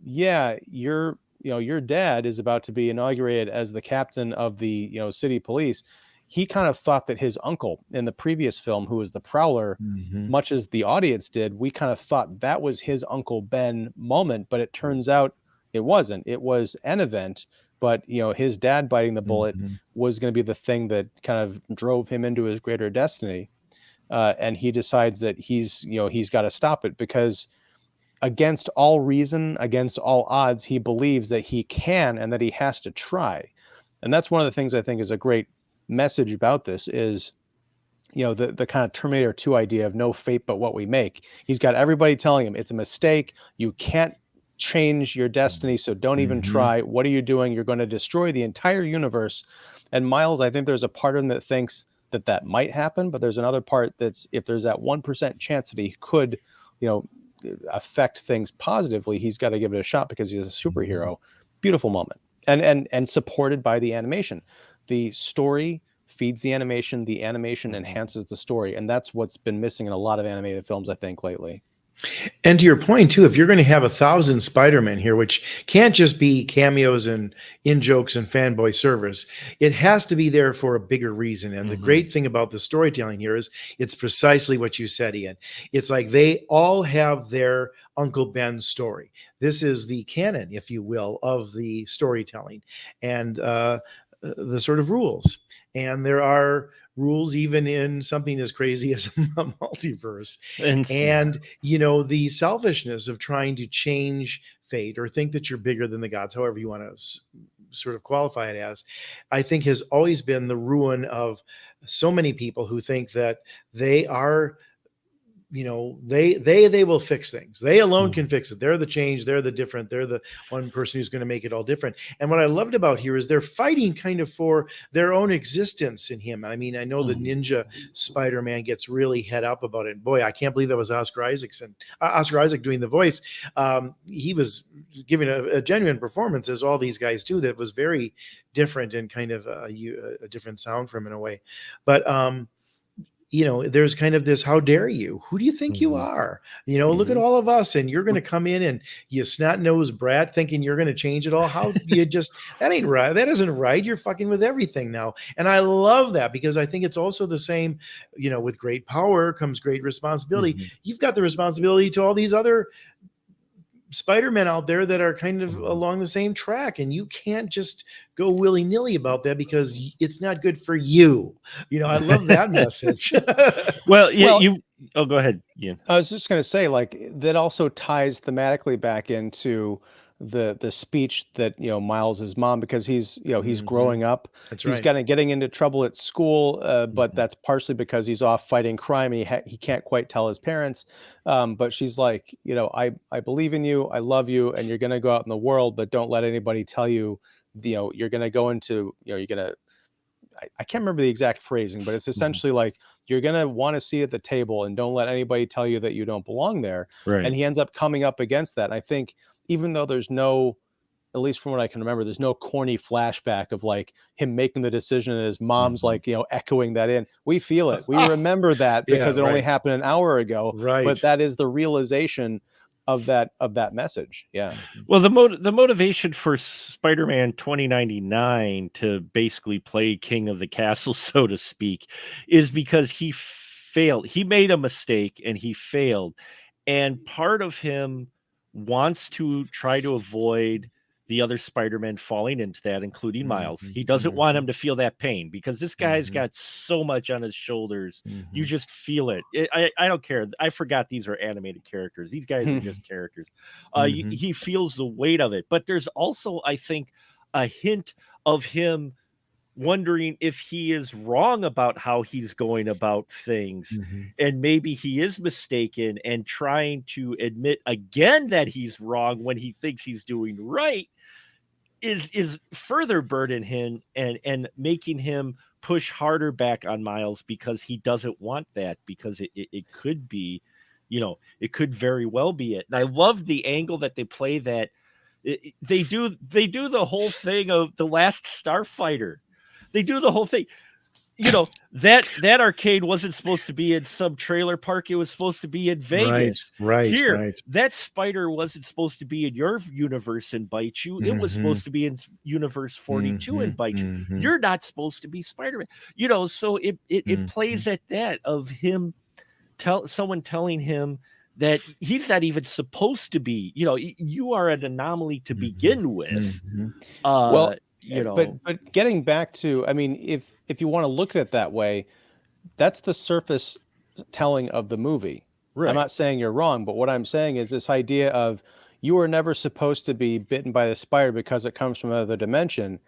yeah, your dad is about to be inaugurated as the captain of the city police. He kind of thought that his uncle in the previous film, who was the Prowler, much as the audience did, we kind of thought that was his Uncle Ben moment, but it turns out it wasn't. It was an event, but his dad biting the bullet was going to be the thing that kind of drove him into his greater destiny. And he decides that he's got to stop it, because against all reason, against all odds, he believes that he can and that he has to try. And that's one of the things I think is a great message about this is, the kind of Terminator 2 idea of no fate but what we make. He's got everybody telling him it's a mistake. You can't change your destiny, so don't even try. What are you doing? You're going to destroy the entire universe. And Miles, I think there's a part of him that thinks that might happen, but there's another part that's, if there's that 1% chance that he could, affect things positively, he's got to give it a shot because he's a superhero. Beautiful moment. And supported by the animation. The story feeds the animation enhances the story, and that's what's been missing in a lot of animated films, I think, lately. And to your point too, if you're going to have 1,000 Spider-Men here, which can't just be cameos and in-jokes and fanboy service, it has to be there for a bigger reason. And the great thing about the storytelling here is it's precisely what you said, Ian. It's like they all have their Uncle Ben story. This is the canon, if you will, of the storytelling and the sort of rules. And there are rules even in something as crazy as a multiverse. And the selfishness of trying to change fate or think that you're bigger than the gods, however you want to sort of qualify it as, I think has always been the ruin of so many people who think that they are, they will fix things. They alone can fix it. They're the change. They're the different. They're the one person who's going to make it all different. And what I loved about here is they're fighting kind of for their own existence in him. I mean, I know the Ninja Spider-Man gets really head up about it. Boy, I can't believe that was Oscar Isaac doing the voice. He was giving a genuine performance, as all these guys do, that was very different and kind of a different sound from him in a way. But there's kind of this, how dare you? Who do you think you are? Look at all of us, and you're going to come in and you snot-nosed brat thinking you're going to change it all. How you just, that ain't right. That isn't right. You're fucking with everything now. And I love that, because I think it's also the same, with great power comes great responsibility. You've got the responsibility to all these other Spider-Men out there that are kind of along the same track, and you can't just go willy-nilly about that because it's not good for you. I love that message. Well, go ahead, Ian. I was just going to say, like, that also ties thematically back into the speech that Miles's mom, because he's he's Mhm. growing up. That's He's right. kind of getting into trouble at school, but Mhm. that's partially because he's off fighting crime. He can't quite tell his parents, but she's like, I believe in you, I love you, and you're gonna go out in the world, but don't let anybody tell you, you're gonna go into, you're gonna. I can't remember the exact phrasing, but it's Mhm. essentially like you're gonna want to see at the table, and don't let anybody tell you that you don't belong there. Right. And he ends up coming up against that. And I think even though there's no, at least from what I can remember, there's no corny flashback of like him making the decision and his mom's Mhm. like, echoing that in. We feel it. We remember that Yeah, because it only right. happened an hour ago, Right. but that is the realization of that message. Yeah. Mhm. Well, the motivation for Spider-Man 2099 to basically play king of the castle, so to speak, is because he failed. He made a mistake and he failed. And part of him wants to try to avoid the other Spider-Man falling into that, including Miles. Mhm. He doesn't want Mhm. him to feel that pain because this guy's Mhm. got so much on his shoulders. You Mhm. just feel it. I don't care. I forgot these are animated characters. These guys are just characters. Mhm. He feels the weight of it. But there's also, I think, a hint of him wondering if he is wrong about how he's going about things, Mhm. and maybe he is mistaken, and trying to admit again that he's wrong when he thinks he's doing right is further burden him and making him push harder back on Miles because he doesn't want that, because it could be, it could very well be it. And I love the angle that they play that they do the whole thing of the last Starfighter. They do the whole thing. That arcade wasn't supposed to be in some trailer park. It was supposed to be in Right. Vegas. Right. Here, Right. that spider wasn't supposed to be in your universe and bite you. It was Mhm. supposed to be in universe 42 and Mhm. bite you. Mhm. You're not supposed to be Spider-Man. So it plays Mhm. at that of him someone telling him that he's not even supposed to be. You are an anomaly to Mhm. begin with. Mhm. Uh, Well, you know, but getting back to, I mean, if you want to look at it that way, that's the surface telling of the movie. I'm right. not saying you're wrong, but what I'm saying is this idea of you were never supposed to be bitten by the spider because it comes from another dimension.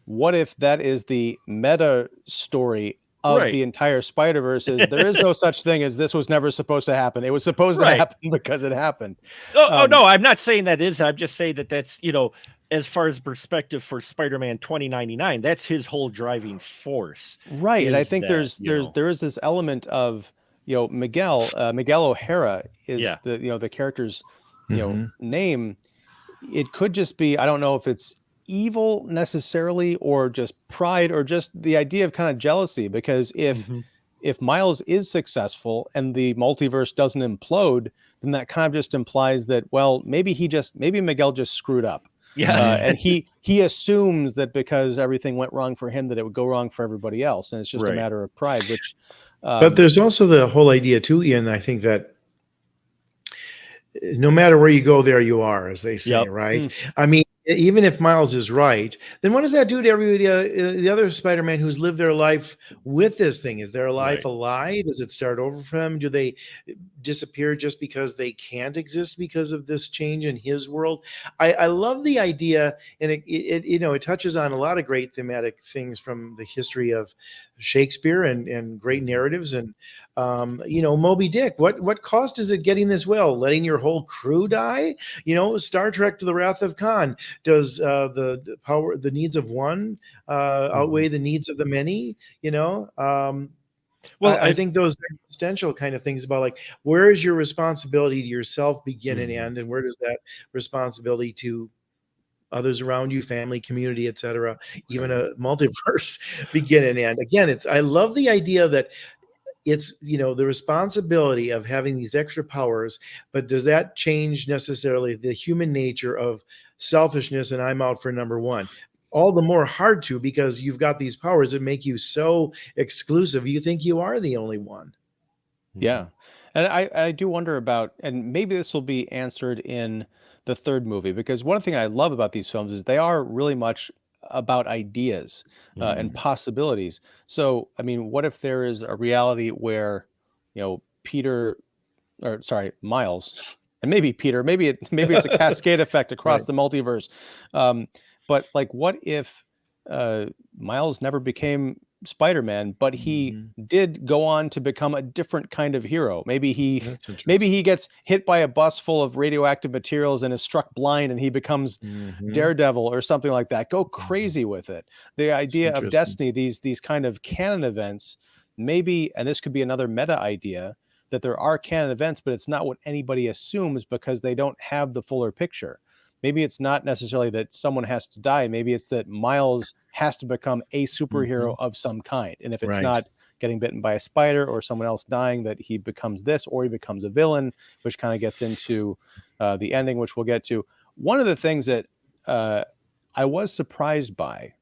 What if that is the meta story of Right. the entire Spider-Verse? Is there is no such thing as this was never supposed to happen. It was supposed to Right. happen because it happened. Oh Um, no, I'm not saying that is. I'm just saying that that's, as far as perspective for Spider-Man 2099, that's his whole driving force Right, and I is think that, there is this element of Miguel O'Hara is yeah. the character's Mhm. name. It could just be, I don't know if it's evil necessarily or just pride or just the idea of kind of jealousy, because Mhm. if Miles is successful and the multiverse doesn't implode, then that kind of just implies that, well, maybe Miguel just screwed up. Yeah. Mhm. And he assumes that because everything went wrong for him, that it would go wrong for everybody else, and it's just a Right. matter of pride. Which, But um, there's also the whole idea too, Ian. I think that no matter where you go, there you are, as they say, Yep. right? mm, I mean, even if Miles is right, then what does that do to everybody, the other Spider-Man who's lived their life with this thing? Is their life Right. a lie? Does it start over for them? Do they disappear just because they can't exist because of this change in his world? I love the idea, and it touches on a lot of great thematic things from the history of Shakespeare and great Mhm. narratives. And Moby Dick, what cost is it getting this well? Letting your whole crew die? Star Trek to the Wrath of Khan. Does the needs of one Mhm. outweigh the needs of the many? Well, I think those existential kind of things about, like, where is your responsibility to yourself begin and Mhm. end, and where does that responsibility to others around you, family, community, etc., even Right. a multiverse, begin and end? Again, I love the idea that it's the responsibility of having these extra powers, but does that change necessarily the human nature of selfishness and I'm out for number one? All the more hard to, because you've got these powers that make you so exclusive you think you are the only one. yeah, Mhm. and I do wonder about, and maybe this will be answered in the third movie, because one thing I love about these films is they are really much about ideas and Mhm. possibilities. So, I mean, what if there is a reality where Peter, or sorry, Miles. and maybe Peter, maybe it's a cascade effect across Right. the multiverse. But like, what if Miles never became Spider-Man, but he did go on to become a different kind of hero? Maybe That's he gets hit by a bus full of radioactive materials and is struck blind, and he becomes Daredevil or something like that. Go crazy with it. The idea of destiny, these kind of canon events, maybe, and this could be another meta idea, that there are canon events, but it's not what anybody assumes because they don't have the fuller picture. Maybe it's not necessarily that someone has to die. Maybe it's that Miles has to become a superhero of some kind. And if it's not getting bitten by a spider or someone else dying, that he becomes this, or he becomes a villain, which kind of gets into the ending, which we'll get to. One of the things that I was surprised by,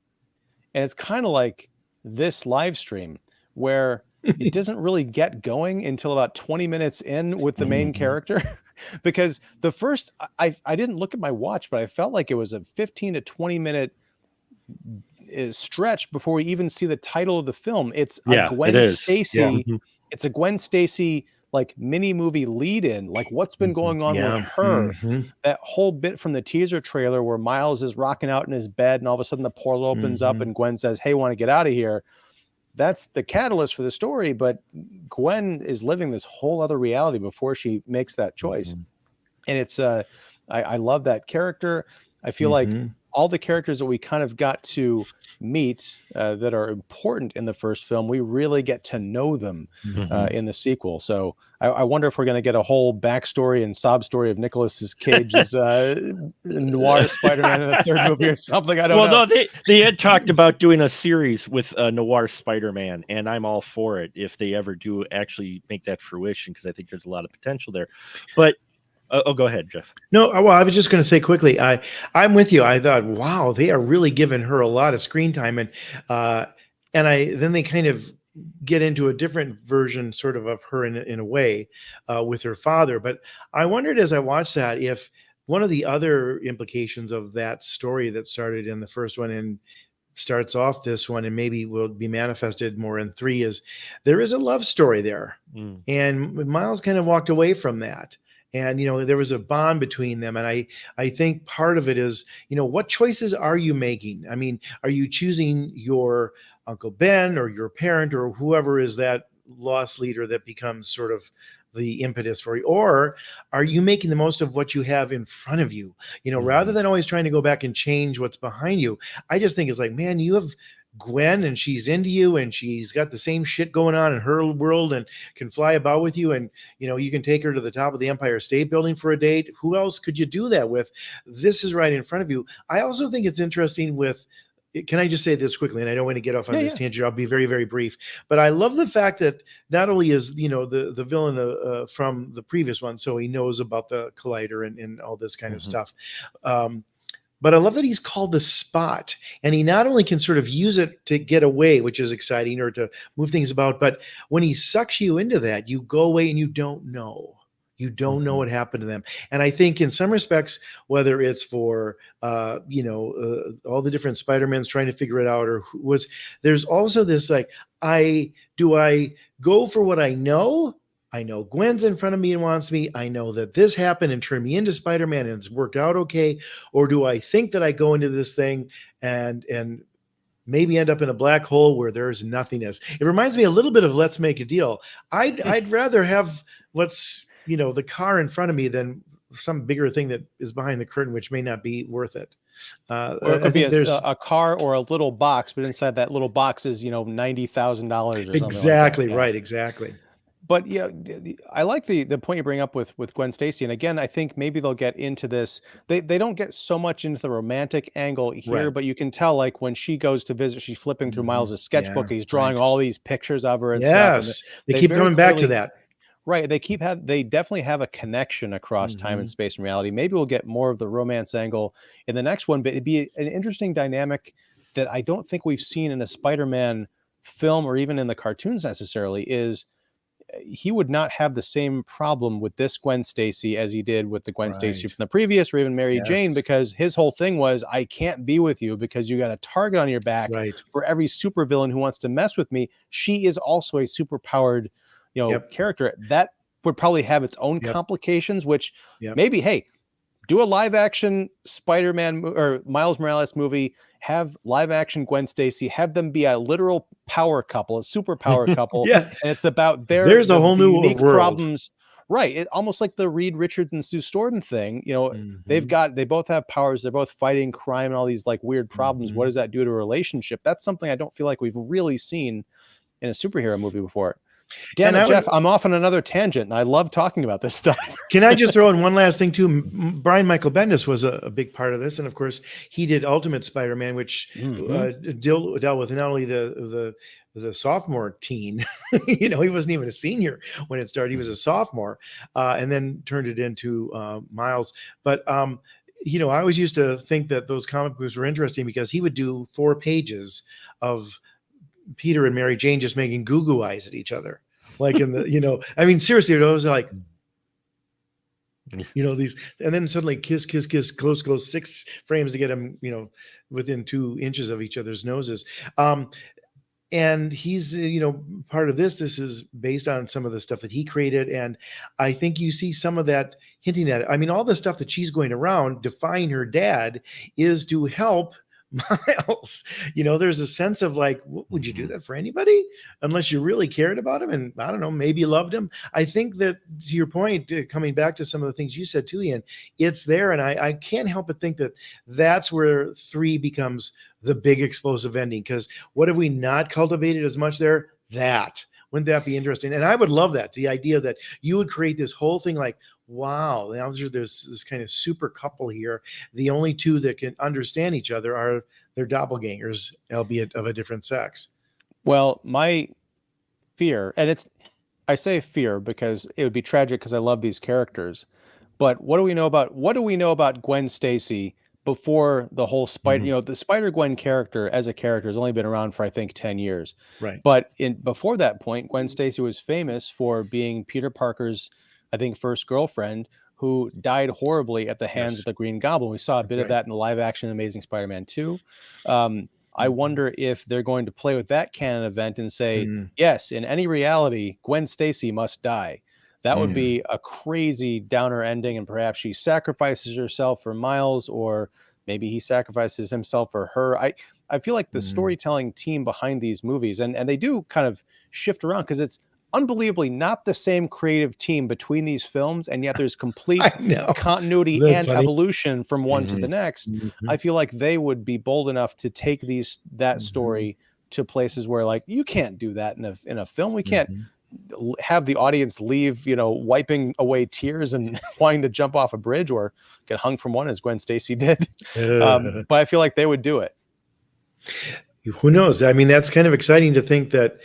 and it's kind of like this live stream, where it doesn't really get going until about 20 minutes in with the main character. Because the first, I didn't look at my watch, but I felt like it was a 15 to 20 minute stretch before we even see the title of the film. It's a Gwen Stacy. It's a Gwen Stacy like mini movie lead in, like what's been going on with her. That whole bit from the teaser trailer where Miles is rocking out in his bed and all of a sudden the portal opens up and Gwen says, "Hey, want to get out of here?" That's the catalyst for the story, but Gwen is living this whole other reality before she makes that choice. And it's I love that character. I feel like all the characters that we kind of got to meet that are important in the first film, we really get to know them in the sequel. So I wonder if we're going to get a whole backstory and sob story of Nicolas Cage's noir Spider-Man in the third movie or something. I don't know. Well, no, they had talked about doing a series with noir Spider-Man, and I'm all for it if they ever do actually make that fruition, because I think there's a lot of potential there. But go ahead, Jeff. No, well, I was just going to say quickly, I'm with you. I thought, wow, they are really giving her a lot of screen time, and then they kind of get into a different version sort of her in a way with her father. But I wondered as I watched that if one of the other implications of that story that started in the first one and starts off this one and maybe will be manifested more in 3 is there is a love story there. And Miles kind of walked away from that. And, there was a bond between them. And I think part of it is, what choices are you making? I mean, are you choosing your Uncle Ben or your parent or whoever is that lost leader that becomes sort of the impetus for you? Or are you making the most of what you have in front of you, rather than always trying to go back and change what's behind you? I just think it's like, man, you have Gwen and she's into you and she's got the same shit going on in her world and can fly about with you. And, you can take her to the top of the Empire State Building for a date. Who else could you do that with? This is right in front of you. I also think it's interesting can I just say this quickly? And I don't want to get off on this tangent. I'll be very, very brief. But I love the fact that not only is, the villain from the previous one, so he knows about the collider and all this kind of stuff. But I love that he's called the Spot, and he not only can sort of use it to get away, which is exciting, or to move things about, but when he sucks you into that, you go away and you don't know. You don't know what happened to them. And I think in some respects, whether it's for, all the different Spider-Mans trying to figure it out, or there's also this like, do I go for what I know? I know Gwen's in front of me and wants me. I know that this happened and turned me into Spider-Man and it's worked out okay. Or do I think that I go into this thing and maybe end up in a black hole where there's nothingness? It reminds me a little bit of Let's Make a Deal. I'd rather have what's, the car in front of me than some bigger thing that is behind the curtain, which may not be worth it. Or it could be a car or a little box, but inside that little box is, $90,000 or something. Exactly like that. Right. Exactly. But I like the point you bring up with Gwen Stacy. And again, I think maybe they'll get into this. They don't get so much into the romantic angle here, but you can tell, like, when she goes to visit, she's flipping through Miles's sketchbook. And he's drawing all these pictures of her and stuff. And they keep coming back to that. Right. They definitely have a connection across time and space and reality. Maybe we'll get more of the romance angle in the next one, but it'd be an interesting dynamic that I don't think we've seen in a Spider-Man film or even in the cartoons necessarily. Is he would not have the same problem with this Gwen Stacy as he did with the Gwen Stacy from the previous, or even Mary Jane, because his whole thing was, I can't be with you because you got a target on your back for every supervillain who wants to mess with me. She is also a super powered, character. That would probably have its own Yep. complications, which Yep. maybe, hey, do a live action Spider-Man or Miles Morales movie, have live action Gwen Stacy, have them be a literal power couple, a superpower couple. Yeah. And it's about There's a whole the new unique world. problems. Right. It almost like the Reed Richards and Sue Storton thing. You know, they both have powers. They're both fighting crime and all these like weird problems. What does that do to a relationship? That's something I don't feel like we've really seen in a superhero movie before. Damn it, Jeff, I'm off on another tangent, and I love talking about this stuff. Can I just throw in one last thing too? Brian Michael Bendis was a big part of this, and of course, he did Ultimate Spider-Man, which dealt with not only the sophomore teen, you know, he wasn't even a senior when it started; he was a sophomore, and then turned it into Miles. But you know, I always used to think that those comic books were interesting because he would do 4 pages of Peter and Mary Jane just making goo eyes at each other. Like in the, you know, I mean, seriously, it was like, you know, these, and then suddenly kiss, close, 6 frames to get them, you know, within 2 inches of each other's noses. And he's, you know, part of this is based on some of the stuff that he created. And I think you see some of that hinting at it. I mean, all the stuff that she's going around defying her dad is to help Miles. You know, there's a sense of like, would you do that for anybody unless you really cared about him and I don't know, maybe loved him? I think that to your point, coming back to some of the things you said too, Ian, it's there. And I can't help but think that that's where 3 becomes the big explosive ending. Because what have we not cultivated as much there? That. Wouldn't that be interesting? And I would love that. The idea that you would create this whole thing like, wow, now there's this kind of super couple here. The only 2 that can understand each other are their doppelgangers, albeit of a different sex. Well, my fear, and I say fear because it would be tragic because I love these characters. But what do we know about Gwen Stacy before the whole Spider, you know, the Spider-Gwen character as a character has only been around for, I think, 10 years. Right. But before that point, Gwen Stacy was famous for being Peter Parker's, I think, first girlfriend who died horribly at the hands of the Green Goblin. We saw a bit of that in the live action Amazing Spider-Man 2. I wonder if they're going to play with that canon event and say, yes, in any reality, Gwen Stacy must die. That would be a crazy downer ending, and perhaps she sacrifices herself for Miles, or maybe he sacrifices himself for her. I feel like the storytelling team behind these movies, and they do kind of shift around because it's unbelievably not the same creative team between these films, and yet there's complete continuity and evolution from one to the next. I feel like they would be bold enough to take that story to places where, like, you can't do that in a film. We can't have the audience leave, you know, wiping away tears and wanting to jump off a bridge or get hung from one as Gwen Stacy did. But I feel like they would do it. Who knows? I mean, that's kind of exciting to think that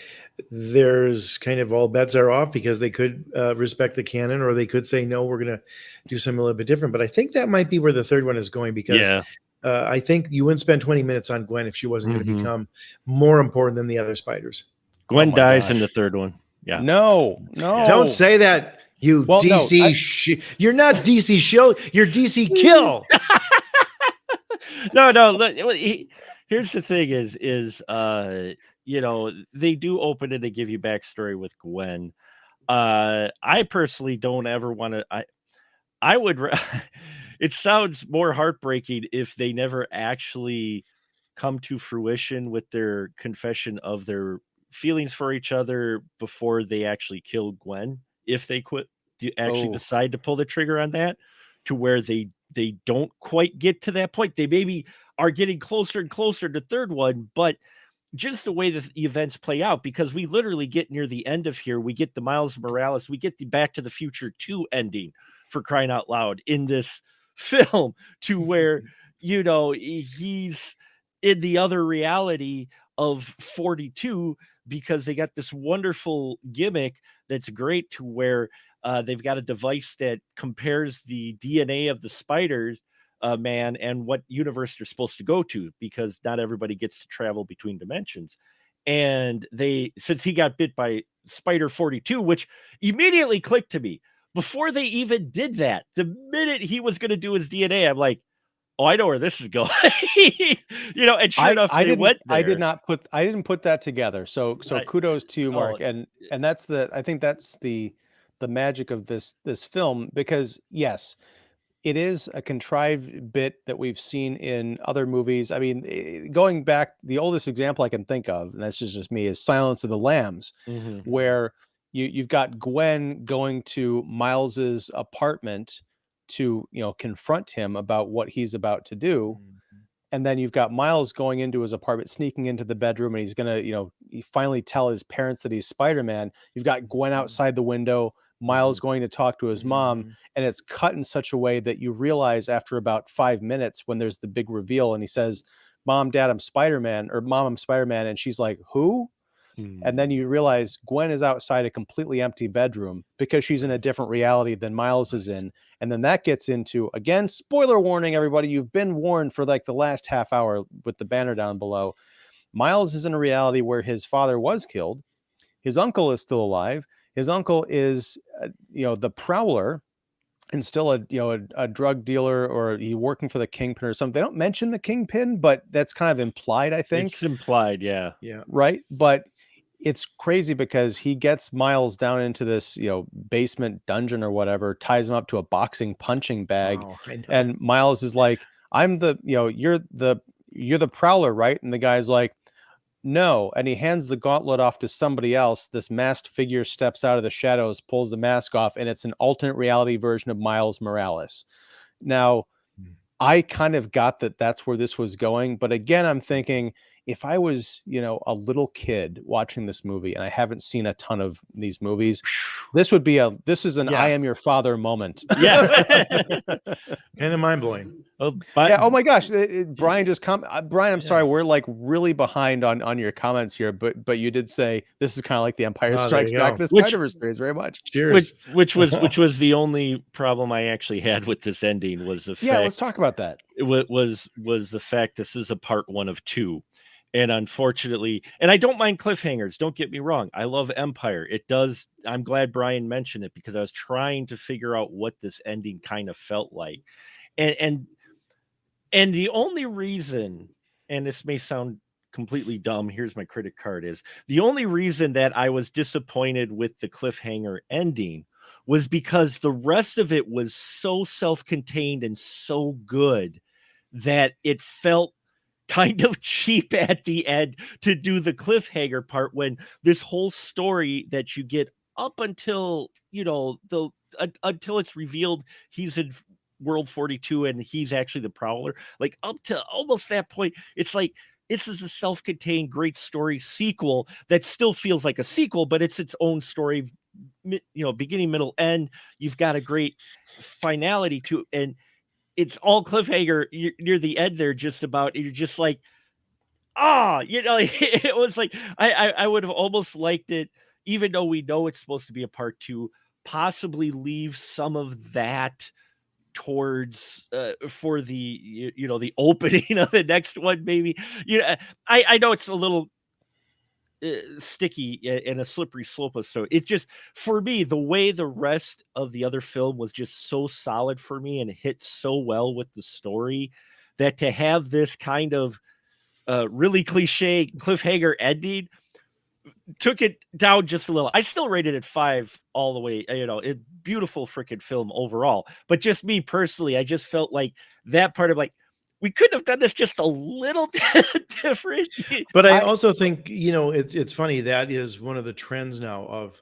there's kind of all bets are off because they could respect the canon, or they could say, no, we're going to do something a little bit different. But I think that might be where the third one is going, because I think you wouldn't spend 20 minutes on Gwen if she wasn't going to become more important than the other spiders. Gwen dies in the third one. Yeah. No. Don't say that, you DC. No, you're not DC shill. You're DC kill. No. Look, here's the thing: is you know, they do open it to give you backstory with Gwen. I personally don't ever want to. I would. It sounds more heartbreaking if they never actually come to fruition with their confession of their feelings for each other before they actually kill Gwen. If they decide to pull the trigger on that, to where they don't quite get to that point. They maybe are getting closer and closer to third one, but just the way the events play out, because we literally get near the end of here, we get the Miles Morales, we get the Back to the Future 2 ending, for crying out loud, in this film, to where, you know, he's in the other reality of 42, because they got this wonderful gimmick that's great, to where they've got a device that compares the DNA of the spiders man and what universe they're supposed to go to, because not everybody gets to travel between dimensions. And since he got bit by Spider 42, which immediately clicked to me before they even did that, the minute he was going to do his DNA, I'm like, oh, I know where this is going. You know, and sure enough, they went there. I didn't put that together. So kudos to you, Mark. And that's I think that's the the magic of this film, because yes, it is a contrived bit that we've seen in other movies. I mean, going back, the oldest example I can think of, and this is just me, is Silence of the Lambs, Mhm. where you've got Gwen going to Miles's apartment to, confront him about what he's about to do. Mhm. And then you've got Miles going into his apartment, sneaking into the bedroom, and he's gonna, finally tell his parents that he's Spider-Man. You've got Gwen outside the window, Miles Mhm. going to talk to his mom, Mhm. and it's cut in such a way that you realize after about 5 minutes, when there's the big reveal, and he says, "Mom, Dad, I'm Spider-Man," or "Mom, I'm Spider-Man," and she's like, "Who?" And then Mm. you realize Gwen is outside a completely empty bedroom because she's in a Right. different reality than Miles is Right. in. And then that gets into, again, spoiler warning, everybody, you've been warned for like the last half hour with the banner down below. Miles is in a reality where his father was killed. His uncle is still alive. His uncle is, the Prowler, and still a drug dealer, or he working for the Kingpin or something. They don't mention the Kingpin, but that's kind of implied, I think. It's implied, yeah. Yeah. Right? But it's crazy because he gets Miles down into this, basement dungeon or whatever, ties him up to a boxing punching bag, Wow. I know. and Miles is like, "I'm the, you're the Prowler, right?" And the guy's like, "No." And he hands the gauntlet off to somebody else. This masked figure steps out of the shadows, pulls the mask off, and it's an alternate reality version of Miles Morales. Now, Mm. I kind of got that that's where this was going. But again, I'm thinking, if I was, a little kid watching this movie, and I haven't seen a ton of these movies, this is an I Yeah. am your father moment. Yeah. Kind of mind blowing. Oh, but Yeah. Oh my gosh. Brian just Brian, I'm Yeah. sorry. We're like really behind on your comments here, but you did say this is kind of like the Empire Oh, there Strikes you Back, go. the Which- Spider-Verse series, very much. Cheers. which was the only problem I actually had with this ending was the Yeah. fact Let's talk about that. was the fact this is a part 1 of 2. And unfortunately, and I don't mind cliffhangers, don't get me wrong. I love Empire. It does. I'm glad Brian mentioned it because I was trying to figure out what this ending kind of felt like. And the only reason, and this may sound completely dumb, here's my credit card, is the only reason that I was disappointed with the cliffhanger ending was because the rest of it was so self-contained and so good that it felt kind of cheap at the end to do the cliffhanger part, when this whole story that you get up until, until it's revealed he's in World 42 and he's actually the Prowler, like up to almost that point, it's like this is a self-contained great story sequel that still feels like a sequel, but it's its own story, beginning, middle, end. You've got a great finality to, and it's all cliffhanger near the end there, just about, you're just like, it was like, I would have almost liked it, even though we know it's supposed to be a part 2, possibly leave some of that towards for the the opening of the next one, maybe. I know it's a little sticky and a slippery slope of, so it's just, for me, the way the rest of the other film was just so solid for me and hit so well with the story, that to have this kind of really cliche cliffhanger ending took it down just a little. I still rated it 5 all the way. Beautiful freaking film overall. But just me personally, I just felt like that part of, like, we couldn't have done this just a little different. But I I- also think, it's funny. That is one of the trends now of,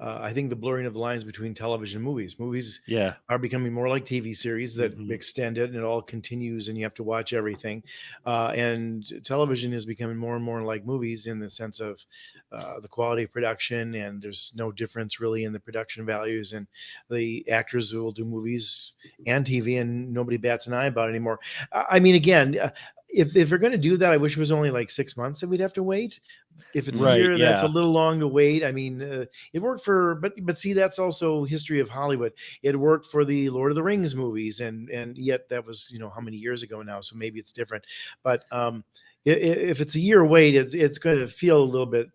I think, the blurring of the lines between television and movies. Movies Yeah. are becoming more like TV series that Mhm. extend it, and it all continues, and you have to watch everything. And television is becoming more and more like movies in the sense of the quality of production, and there's no difference really in the production values. And the actors who will do movies and TV, and nobody bats an eye about it anymore. I mean, again, if they're going to do that, I wish it was only like 6 months that we'd have to wait. If it's a Right, year, that's a yeah. little long to wait. I mean, it worked for, but see, that's also history of Hollywood. It worked for the Lord of the Rings movies, and yet that was, how many years ago now, so maybe it's different. But if it's a year wait, it's going to feel a little bit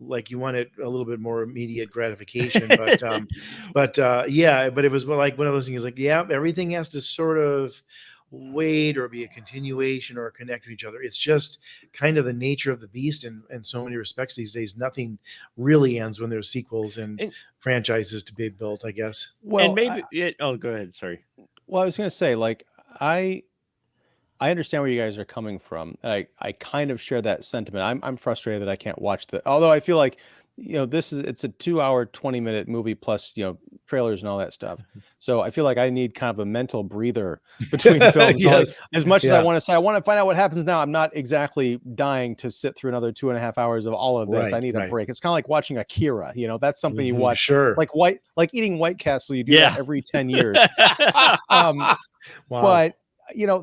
like you want it a little bit more immediate gratification. But yeah, but it was like one of those things, like, yeah, everything has to sort of wait or be a continuation or a connect to each other. It's just kind of the nature of the beast in so many respects these days. Nothing really ends when there's sequels and franchises to be built, I guess. Well, and maybe go ahead. Sorry. well, I was going to say, like, I understand where you guys are coming from. I kind of share that sentiment. I'm frustrated that I can't watch although I feel like, it's a 2 hour, 20-minute movie plus, trailers and all that stuff. So I feel like I need kind of a mental breather between films. So, like, Yes. as much as I Yeah. want to say, I want to find out what happens now, I'm not exactly dying to sit through another 2.5 hours of all of this. I Right, need a right. break. It's kind of like watching Akira. That's something you watch, Sure. like eating White Castle. You do Yeah. that every 10 years. Wow. But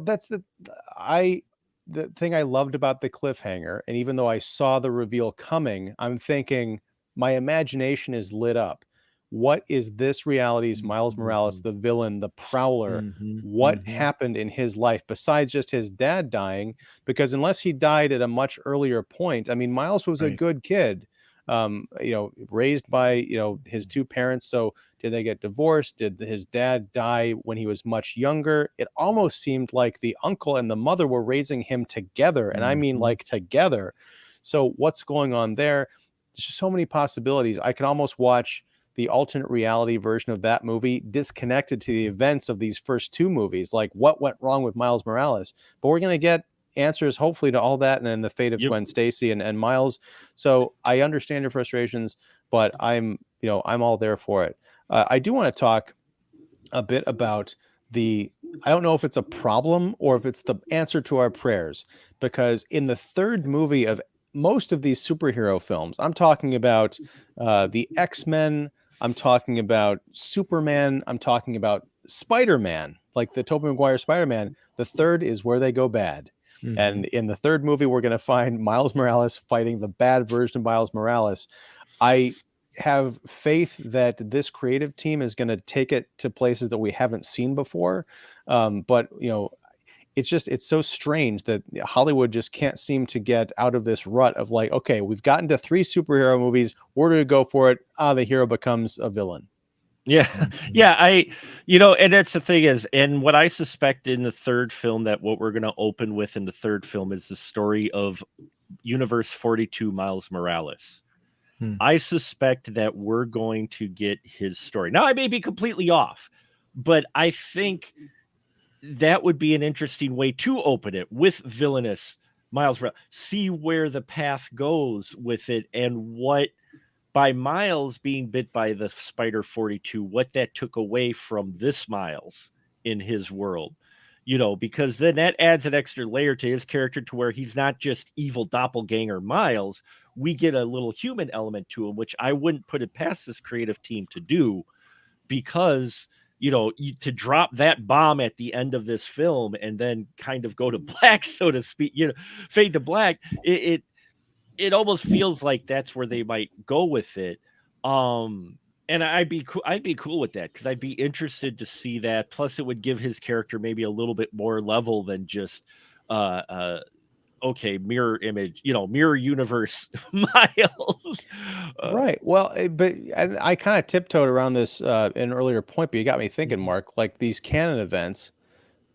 that's the thing I loved about the cliffhanger. And even though I saw the reveal coming, I'm thinking my imagination is lit up. What is this reality's Miles Morales, the villain, the Prowler? What happened in his life besides just his dad dying? Because unless he died at a much earlier point, I mean, Miles was a Right. good kid, raised by, his two parents. So did they get divorced? Did his dad die when he was much younger? It almost seemed like the uncle and the mother were raising him together. And I mean, like, together. So what's going on there? There's just so many possibilities. I can almost watch the alternate reality version of that movie disconnected to the events of these first two movies. Like, what went wrong with Miles Morales? But we're going to get answers, hopefully, to all that, and then the fate of Gwen Stacy and Miles. So I understand your frustrations, but I'm all there for it. I do want to talk a bit about I don't know if it's a problem or if it's the answer to our prayers, because in the third movie of most of these superhero films, I'm talking about the X-Men, I'm talking about Superman, I'm talking about Spider-Man, like the Tobey Maguire Spider-Man. The third is where they go bad. And in the third movie, we're going to find Miles Morales fighting the bad version of Miles Morales. I have faith that this creative team is going to take it to places that we haven't seen before. But it's so strange that Hollywood just can't seem to get out of this rut of, like, okay, we've gotten to 3 superhero movies. Where do we go for it? The hero becomes a villain. Yeah. Yeah. And that's the thing is, and what I suspect in the third film, that what we're going to open with in the third film is the story of Universe 42 Miles Morales. I suspect that we're going to get his story. Now, I may be completely off, but I think that would be an interesting way to open it, with villainous Miles Morales. See where the path goes with it, and what, by Miles being bit by the Spider 42, what that took away from this Miles in his world. Because then that adds an extra layer to his character, to where he's not just evil doppelganger Miles. We get a little human element to him, which I wouldn't put it past this creative team to do, because, to drop that bomb at the end of this film and then kind of go to black, so to speak, fade to black. It almost feels like that's where they might go with it. And I'd be cool with that, because I'd be interested to see that. Plus, it would give his character maybe a little bit more level than just okay, mirror image, mirror universe Miles. Right. Well, but I kind of tiptoed around this in an earlier point, but you got me thinking, Mark, like these canon events.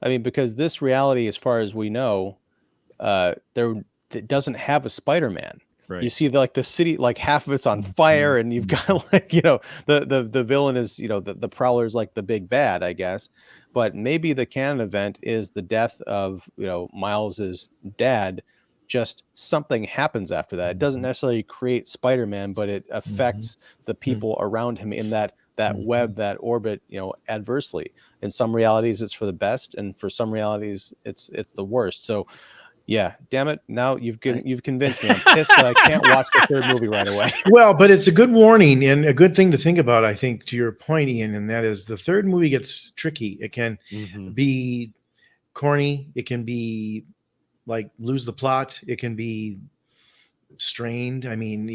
I mean, because this reality, as far as we know, it doesn't have a Spider-Man. Right. You see, like, the city, like half of it's on fire, and you've got, like, the villain is, the Prowler's like the big bad, I guess. But maybe the canon event is the death of, Miles's dad. Just something happens after that. It doesn't necessarily create Spider-Man, but it affects the people around him in that web, that orbit, adversely. In some realities, it's for the best, and for some realities, it's the worst. So, yeah, damn it! Now you've convinced me. I'm pissed that I can't watch the third movie right away. Well, but it's a good warning and a good thing to think about, I think, to your point, Ian, and that is the third movie gets tricky. It can be corny. It can be like lose the plot. It can be strained. I mean,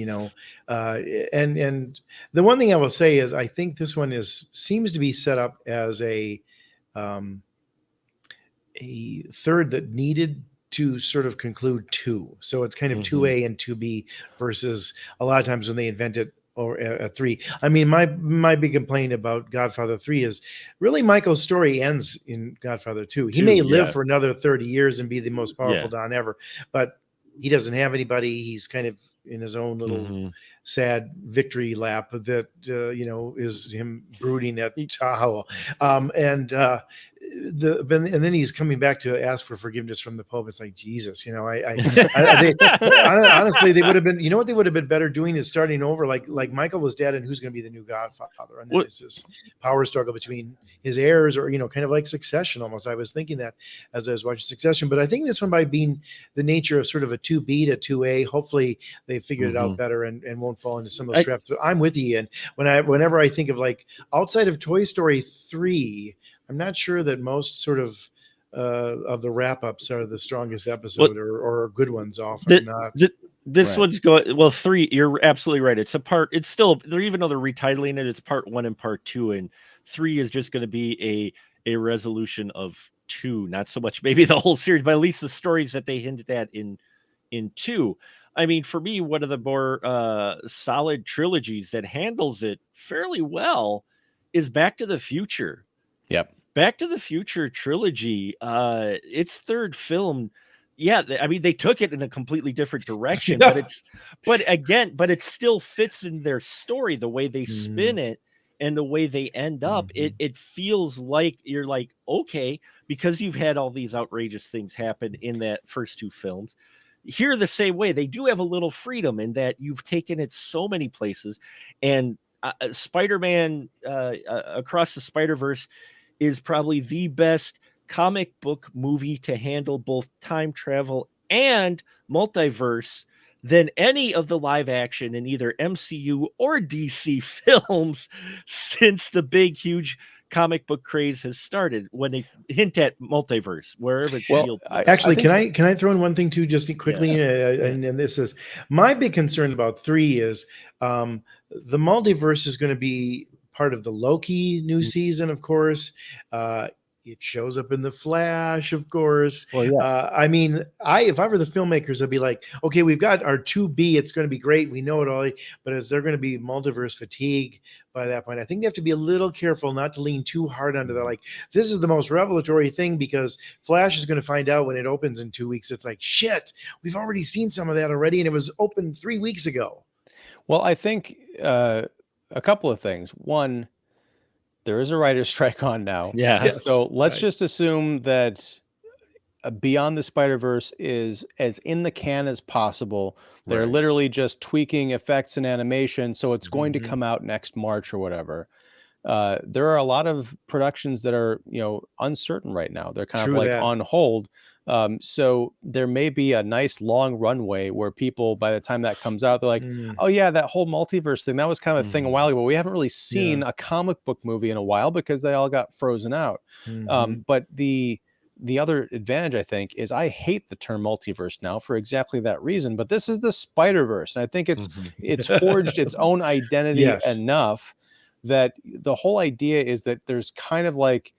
and the one thing I will say is I think this one seems to be set up as a third that needed to sort of conclude 2. So it's kind of 2A and 2B versus a lot of times when they invent it, or 3. I mean, my big complaint about Godfather 3 is really Michael's story ends in Godfather 2. He may live for another 30 years and be the most powerful Don ever, but he doesn't have anybody. He's kind of in his own little sad victory lap that is him brooding at Tahoe, and then he's coming back to ask for forgiveness from the Pope. It's like, Jesus, honestly, they would have been, what they would have been better doing is starting over, like Michael was dead, and who's going to be the new Godfather, and then it's this power struggle between his heirs, or kind of like Succession almost. I was thinking that as I was watching Succession, but I think this one, by being the nature of sort of a 2B to 2A, hopefully they figured it out better and won't fall into some of those traps. But I'm with you, and whenever I think of, like, outside of Toy Story 3, I'm not sure that most sort of the wrap-ups are the strongest episode, or good ones often not. This one's going 3. You're absolutely right. It's still there, even though they're retitling it, it's part 1 and part 2, and 3 is just going to be a resolution of 2, not so much maybe the whole series, but at least the stories that they hinted at in 2. I mean, for me, one of the more solid trilogies that handles it fairly well is Back to the Future. Yep. Back to the Future trilogy, its third film, I mean, they took it in a completely different direction, but it still fits in their story, the way they spin it and the way they end up. It feels like you're like, okay, because you've had all these outrageous things happen in that first 2 films. Here, the same way, they do have a little freedom in that you've taken it so many places, and Spider-Man Across the Spider-Verse is probably the best comic book movie to handle both time travel and multiverse than any of the live action in either MCU or DC films since the big, huge comic book craze has started, when they hint at multiverse wherever it's sealed. Actually, can I throw in one thing too, just quickly? And this is my big concern about 3 is the multiverse is going to be part of the Loki new season, of course. It shows up in the Flash, of course. I mean, if I were the filmmakers, I'd be like, okay, we've got our 2B. It's going to be great. We know it all. But is there going to be multiverse fatigue by that point? I think they have to be a little careful not to lean too hard onto that. Like, this is the most revelatory thing, because Flash is going to find out when it opens in 2 weeks. It's like, shit, we've already seen some of that already, and it was open 3 weeks ago. Well, I think a couple of things. One, there is a writer's strike on now. So let's just assume that Beyond the Spider-Verse is as in the can as possible. They're literally just tweaking effects and animation, so it's going to come out next March or whatever. There are a lot of productions that are, uncertain right now. They're kind of like on hold. So there may be a nice long runway where people, by the time that comes out, they're like, oh yeah, that whole multiverse thing, that was kind of a thing a while ago. We haven't really seen a comic book movie in a while because they all got frozen out. But the other advantage, I think, is I hate the term multiverse now for exactly that reason. But this is the Spider-Verse, and I think it's forged its own identity enough that the whole idea is that there's kind of like,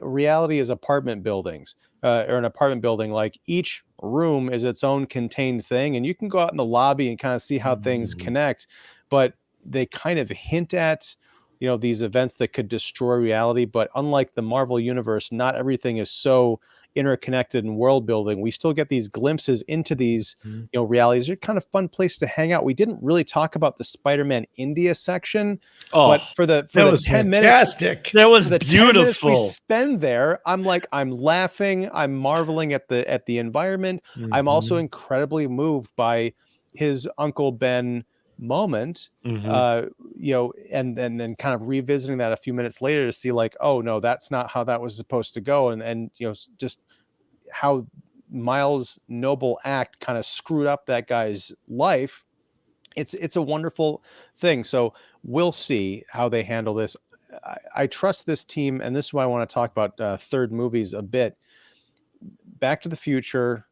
reality is apartment buildings. Or an apartment building, like each room is its own contained thing, and you can go out in the lobby and kind of see how things connect, but they kind of hint at these events that could destroy reality. But unlike the Marvel universe, not everything is so interconnected and world building. We still get these glimpses into these realities. They're kind of fun place to hang out. We didn't really talk about the Spider-Man India section, but for the 10 minutes, that was beautiful. We spend there, I'm laughing, I'm marveling at the environment. I'm also incredibly moved by his Uncle Ben moment, and then kind of revisiting that a few minutes later to see like, oh no, that's not how that was supposed to go, and just how Miles' noble act kind of screwed up that guy's life. It's a wonderful thing. So we'll see how they handle this. I trust this team, and this is why I want to talk about third movies a bit. Back to the Future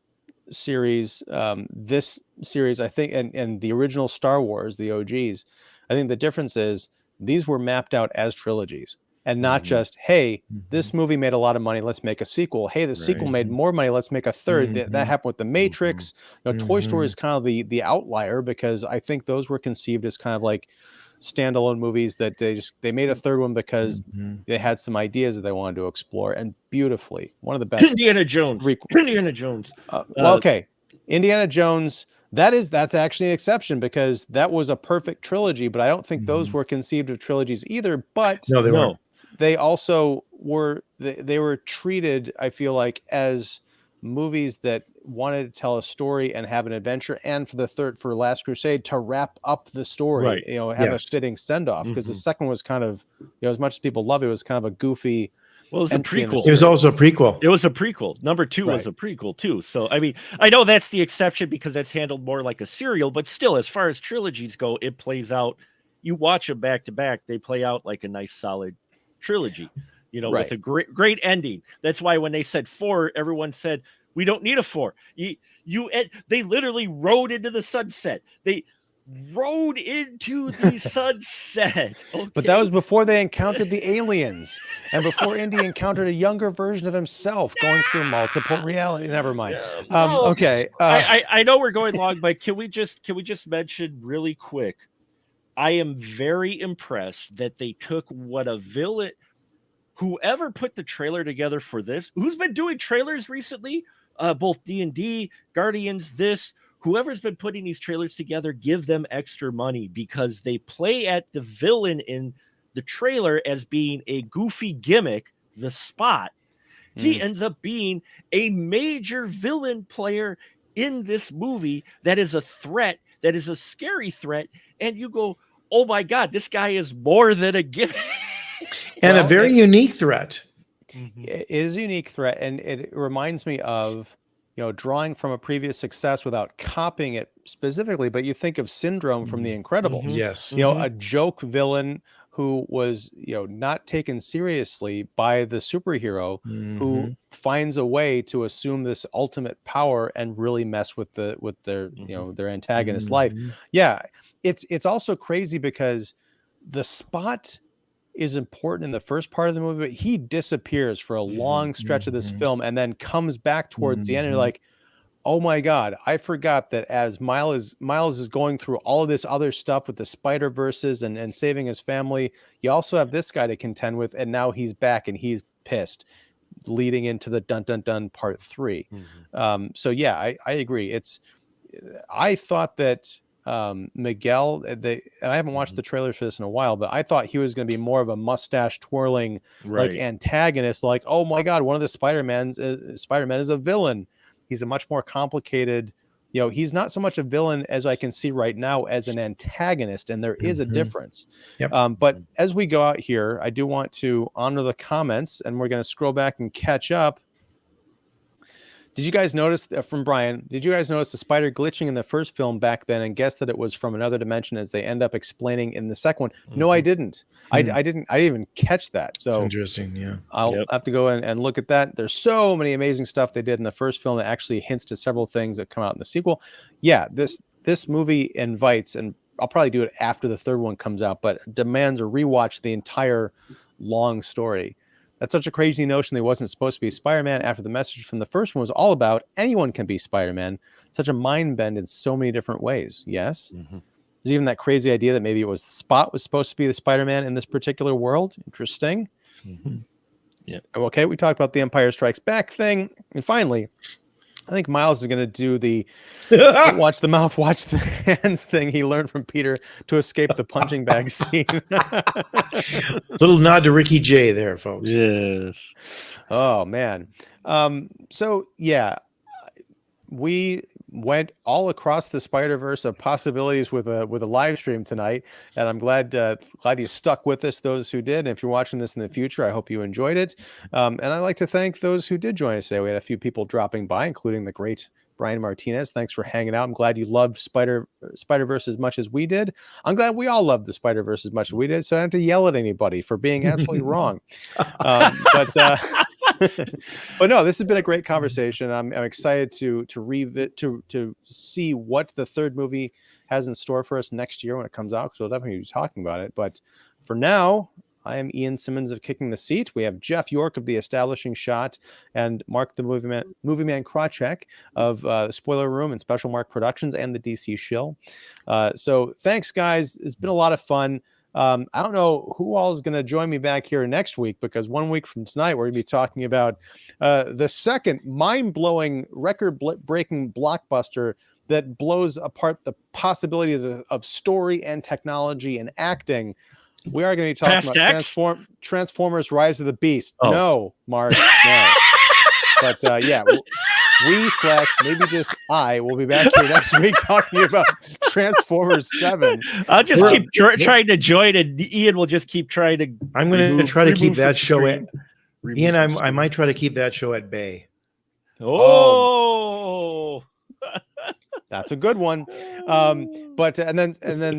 series, this series, I think, and the original Star Wars, the OGs, I think the difference is these were mapped out as trilogies. and not just, hey, this movie made a lot of money, let's make a sequel. Hey, the sequel Right. made more money, let's make a third. That happened with The Matrix. Toy Story is kind of the outlier, because I think those were conceived as kind of like standalone movies that they made a third one because they had some ideas that they wanted to explore, and beautifully, one of the best. Indiana Jones. Indiana Jones. Well, okay, Indiana Jones. That's actually an exception, because that was a perfect trilogy, but I don't think those were conceived of trilogies either. But No, they weren't. They also were they were treated, I feel like, as movies that wanted to tell a story and have an adventure, and for Last Crusade to wrap up the story, Right. have a fitting send off, because the second was kind of, as much as people love it, was kind of a goofy. Well, it was a prequel. It was also a prequel. It was a prequel. Number 2 was a prequel too. So, I mean, I know that's the exception because that's handled more like a serial, but still, as far as trilogies go, it plays out. You watch them back to back, they play out like a nice, solid trilogy, with a great ending. That's why when they said 4, everyone said, we don't need a 4. They literally rode into the sunset. They rode into the sunset. Okay? But that was before they encountered the aliens, and before Indy encountered a younger version of himself going through multiple reality. Never mind. Okay. I know we're going long, but can we just mention really quick? I am very impressed that they took what a villain, whoever put the trailer together for this, who's been doing trailers recently, both D&D, Guardians, whoever's been putting these trailers together, give them extra money, because they play at the villain in the trailer as being a goofy gimmick, the Spot. He ends up being a major villain player in this movie that is a threat, that is a scary threat. And you go, oh my God, this guy is more than a gimmick. And a very unique threat. It is a unique threat, and it reminds me of, drawing from a previous success without copying it specifically, but you think of Syndrome from The Incredibles. Yes. A joke villain who was, not taken seriously by the superhero, who finds a way to assume this ultimate power and really mess with their antagonist life. Yeah. It's also crazy because the Spot is important in the first part of the movie, but he disappears for a long stretch of this film and then comes back towards the end, and you're like, oh my God, I forgot that as Miles is going through all of this other stuff with the Spider-Verses and saving his family, you also have this guy to contend with, and now he's back and he's pissed, leading into the dun dun dun part 3. So yeah, I agree. I thought that Miguel, and I haven't watched the trailers for this in a while, but I thought he was going to be more of a mustache twirling like antagonist, like, oh my God, one of the Spider-Man is a villain. He's a much more complicated, he's not so much a villain as I can see right now as an antagonist, and there is a difference. But as we go out here, I do want to honor the comments, and we're going to scroll back and catch up. Did you guys notice, from Brian, did you guys notice the spider glitching in the first film back then and guess that it was from another dimension, as they end up explaining in the second one? No, I didn't. I didn't even catch that. So that's interesting. Yeah. I'll have to go and look at that. There's so many amazing stuff they did in the first film that actually hints to several things that come out in the sequel. Yeah, this movie invites, and I'll probably do it after the third one comes out, but demands a rewatch of the entire long story. That's such a crazy notion that he wasn't supposed to be Spider-Man after the message from the first one was all about anyone can be Spider-Man. Such a mind bend in so many different ways. Yes. There's even that crazy idea that maybe it was Spot was supposed to be the Spider-Man in this particular world. Interesting. Yeah. Okay. We talked about the Empire Strikes Back thing. And finally, I think Miles is going to do the watch the mouth, watch the hands thing he learned from Peter to escape the punching bag scene. Little nod to Ricky Jay there, folks. Yes. Oh, man. So, yeah, we went all across the Spider-Verse of possibilities with a live stream tonight, and I'm glad you stuck with us, those who did. And if you're watching this in the future, I hope you enjoyed it. And I'd like to thank those who did join us today. We had a few people dropping by, including the great Brian Martinez. Thanks for hanging out. I'm glad you loved Spider-Verse as much as we did. I'm glad we all loved the Spider-Verse as much as we did, so I don't have to yell at anybody for being absolutely wrong. But no, this has been a great conversation. I'm excited to see what the third movie has in store for us next year when it comes out, because we'll definitely be talking about it. But for now, I am Ian Simmons of Kicking the Seat. We have Jeff York of The Establishing Shot and Mark the Movie Man Krawcheck of Spoiler Room and Special Mark Productions and the DC Shill. So thanks, guys. It's been a lot of fun. I don't know who all is going to join me back here next week, because 1 week from tonight, we're going to be talking about the second mind-blowing, record-breaking blockbuster that blows apart the possibility of story and technology and acting. We are going to be talking about Transformers Rise of the Beast. Oh. No, Mark, no. But yeah, maybe just I will be back here next week talking about Transformers 7. I'll just keep trying to join, and Ian will just keep trying to. I'm going to try to keep that show at Ian. I I might try to keep that show at bay. Oh, that's a good one. But and then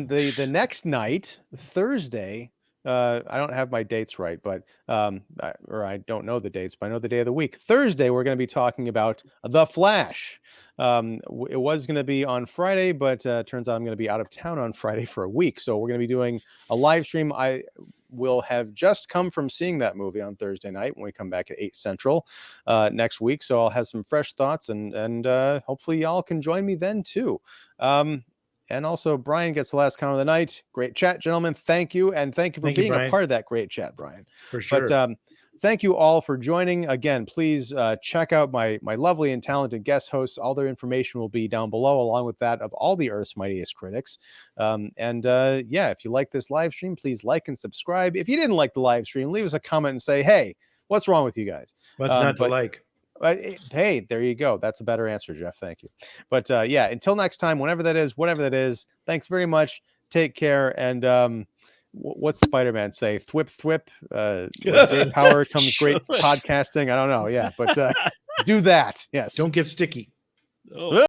the next night, Thursday. I don't have my dates right, but I don't know the dates, but I know the day of the week. Thursday, we're going to be talking about The Flash. It was going to be on Friday, but turns out I'm going to be out of town on Friday for a week. So we're going to be doing a live stream. I will have just come from seeing that movie on Thursday night when we come back at 8 Central next week. So I'll have some fresh thoughts, and hopefully y'all can join me then too. And also, Brian gets the last comment of the night. Great chat, gentlemen. Thank you. And thank you for being a part of that great chat, Brian. For sure. But thank you all for joining. Again, please check out my lovely and talented guest hosts. All their information will be down below, along with that of all the Earth's Mightiest critics. Yeah, if you like this live stream, please like and subscribe. If you didn't like the live stream, leave us a comment and say, hey, what's wrong with you guys? What's not to like? Hey, there you go. That's a better answer, Jeff. Thank you. But yeah, until next time, whatever that is, thanks very much. Take care. And what's Spider-Man say? Thwip, thwip. Great power comes great podcasting. I don't know. Yeah, but do that. Yes. Don't get sticky. Oh.